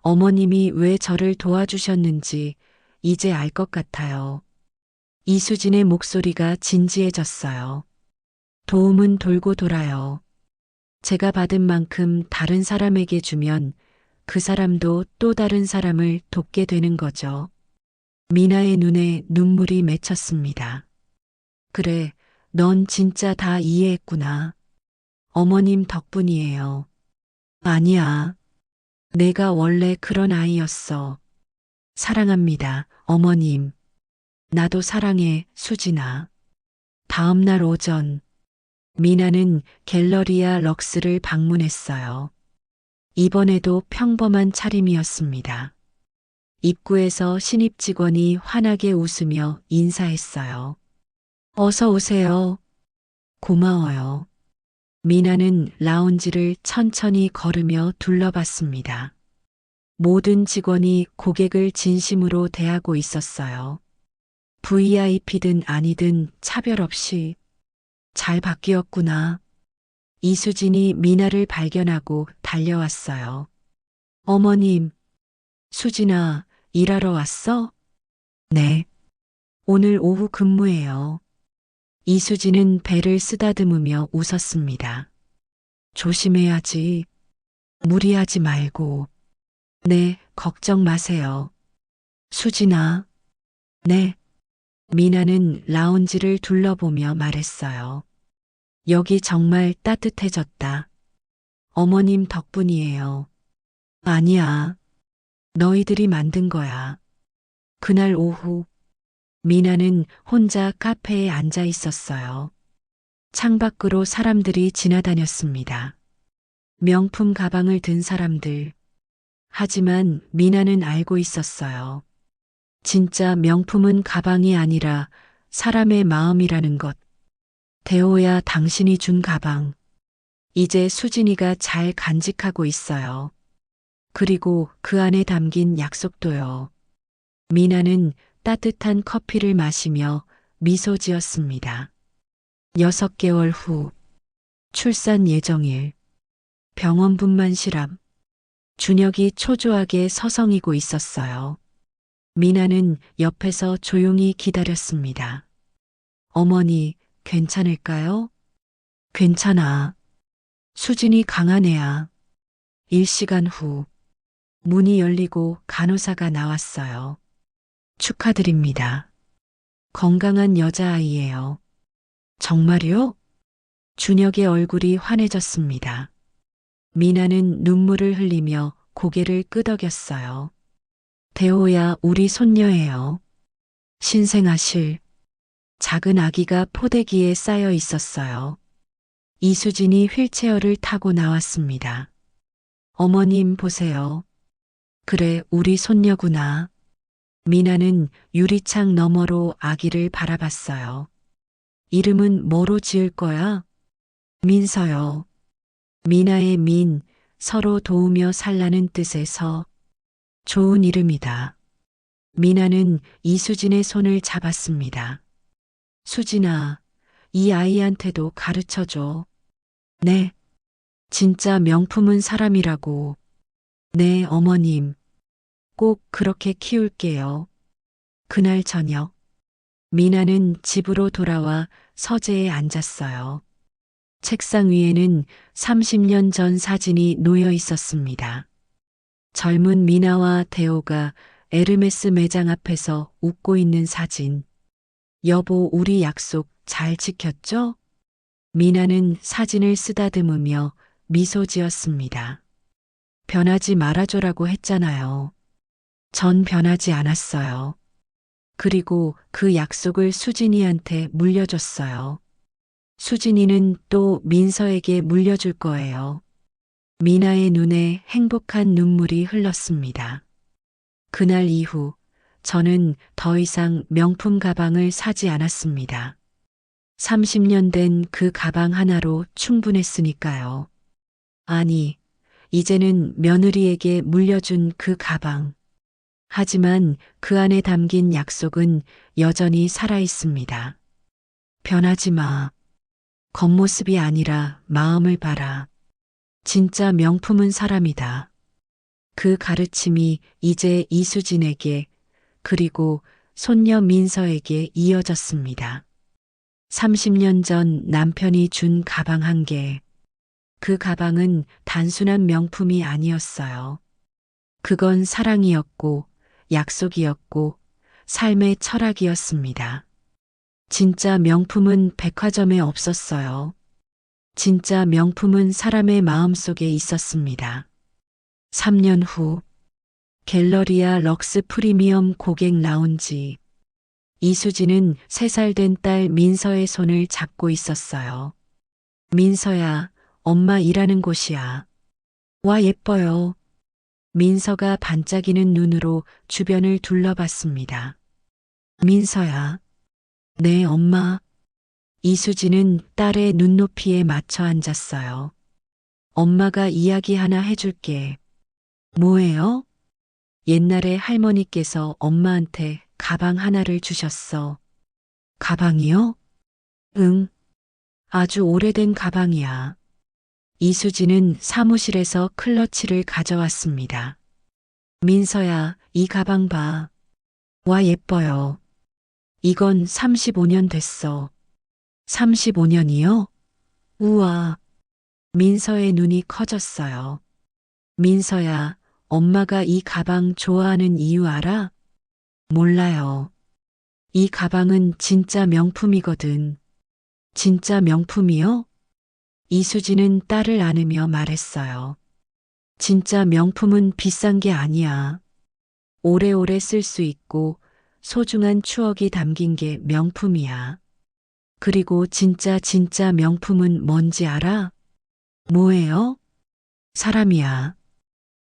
어머님이 왜 저를 도와주셨는지 이제 알 것 같아요. 이수진의 목소리가 진지해졌어요. 도움은 돌고 돌아요. 제가 받은 만큼 다른 사람에게 주면 그 사람도 또 다른 사람을 돕게 되는 거죠. 미나의 눈에 눈물이 맺혔습니다. 그래, 넌 진짜 다 이해했구나. 어머님 덕분이에요. 아니야. 내가 원래 그런 아이였어. 사랑합니다, 어머님. 나도 사랑해, 수진아. 다음 날 오전, 미나는 갤러리아 럭스를 방문했어요. 이번에도 평범한 차림이었습니다. 입구에서 신입 직원이 환하게 웃으며 인사했어요. 어서 오세요. 고마워요. 미나는 라운지를 천천히 걸으며 둘러봤습니다. 모든 직원이 고객을 진심으로 대하고 있었어요. VIP든 아니든 차별 없이. 잘 바뀌었구나. 이수진이 미나를 발견하고 달려왔어요. 어머님, 수진아, 일하러 왔어? 네. 오늘 오후 근무해요. 이수진은 배를 쓰다듬으며 웃었습니다. 조심해야지. 무리하지 말고. 네, 걱정 마세요. 수진아. 네. 미나는 라운지를 둘러보며 말했어요. 여기 정말 따뜻해졌다. 어머님 덕분이에요. 아니야. 너희들이 만든 거야. 그날 오후, 미나는 혼자 카페에 앉아 있었어요. 창밖으로 사람들이 지나다녔습니다. 명품 가방을 든 사람들. 하지만 미나는 알고 있었어요. 진짜 명품은 가방이 아니라 사람의 마음이라는 것. 대호야, 당신이 준 가방. 이제 수진이가 잘 간직하고 있어요. 그리고 그 안에 담긴 약속도요. 미나는 따뜻한 커피를 마시며 미소 지었습니다. 6개월 후, 출산 예정일, 병원분만 실합, 준혁이 초조하게 서성이고 있었어요. 미나는 옆에서 조용히 기다렸습니다. 어머니, 괜찮을까요? 괜찮아. 수진이 강한 애야. 1시간 후, 문이 열리고 간호사가 나왔어요. 축하드립니다. 건강한 여자아이예요. 정말요? 준혁의 얼굴이 환해졌습니다. 미나는 눈물을 흘리며 고개를 끄덕였어요. 대호야, 우리 손녀예요. 신생아실. 작은 아기가 포대기에 쌓여 있었어요. 이수진이 휠체어를 타고 나왔습니다. 어머님 보세요. 그래, 우리 손녀구나. 미나는 유리창 너머로 아기를 바라봤어요. 이름은 뭐로 지을 거야? 민서요. 미나의 민, 서로 도우며 살라는 뜻에서 좋은 이름이다. 미나는 이수진의 손을 잡았습니다. 수진아, 이 아이한테도 가르쳐줘. 네. 진짜 명품은 사람이라고. 네, 어머님. 꼭 그렇게 키울게요. 그날 저녁, 미나는 집으로 돌아와 서재에 앉았어요. 책상 위에는 30년 전 사진이 놓여 있었습니다. 젊은 미나와 대호가 에르메스 매장 앞에서 웃고 있는 사진. 여보, 우리 약속 잘 지켰죠? 미나는 사진을 쓰다듬으며 미소 지었습니다. 변하지 말아줘라고 했잖아요. 전 변하지 않았어요. 그리고 그 약속을 수진이한테 물려줬어요. 수진이는 또 민서에게 물려줄 거예요. 미나의 눈에 행복한 눈물이 흘렀습니다. 그날 이후 저는 더 이상 명품 가방을 사지 않았습니다. 30년 된 그 가방 하나로 충분했으니까요. 아니, 이제는 며느리에게 물려준 그 가방. 하지만 그 안에 담긴 약속은 여전히 살아 있습니다. 변하지 마. 겉모습이 아니라 마음을 봐라. 진짜 명품은 사람이다. 그 가르침이 이제 이수진에게 그리고 손녀 민서에게 이어졌습니다. 30년 전 남편이 준 가방 한 개. 그 가방은 단순한 명품이 아니었어요. 그건 사랑이었고, 약속이었고, 삶의 철학이었습니다. 진짜 명품은 백화점에 없었어요. 진짜 명품은 사람의 마음속에 있었습니다. 3년 후, 갤러리아 럭스 프리미엄 고객 라운지. 이수진은 3살 된 딸 민서의 손을 잡고 있었어요. 민서야, 엄마 일하는 곳이야. 와, 예뻐요. 민서가 반짝이는 눈으로 주변을 둘러봤습니다. 민서야. 네, 엄마. 이수진은 딸의 눈높이에 맞춰 앉았어요. 엄마가 이야기 하나 해줄게. 뭐예요? 옛날에 할머니께서 엄마한테 가방 하나를 주셨어. 가방이요? 응. 아주 오래된 가방이야. 이수진은 사무실에서 클러치를 가져왔습니다. 민서야, 이 가방 봐. 와, 예뻐요. 이건 35년 됐어. 35년이요? 우와. 민서의 눈이 커졌어요. 민서야, 엄마가 이 가방 좋아하는 이유 알아? 몰라요. 이 가방은 진짜 명품이거든. 진짜 명품이요? 이수진은 딸을 안으며 말했어요. 진짜 명품은 비싼 게 아니야. 오래오래 쓸 수 있고 소중한 추억이 담긴 게 명품이야. 그리고 진짜 명품은 뭔지 알아? 뭐예요? 사람이야.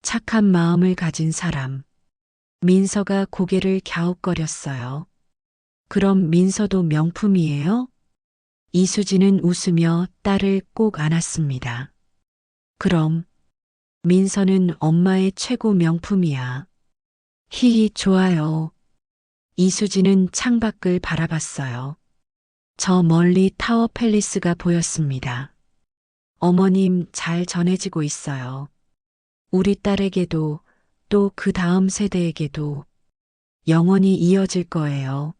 착한 마음을 가진 사람. 민서가 고개를 갸웃거렸어요. 그럼 민서도 명품이에요? 이수진은 웃으며 딸을 꼭 안았습니다. 그럼 민서는 엄마의 최고 명품이야. 히히 좋아요. 이수진은 창밖을 바라봤어요. 저 멀리 타워 팰리스가 보였습니다. 어머님 잘 전해지고 있어요. 우리 딸에게도 또 그 다음 세대에게도 영원히 이어질 거예요.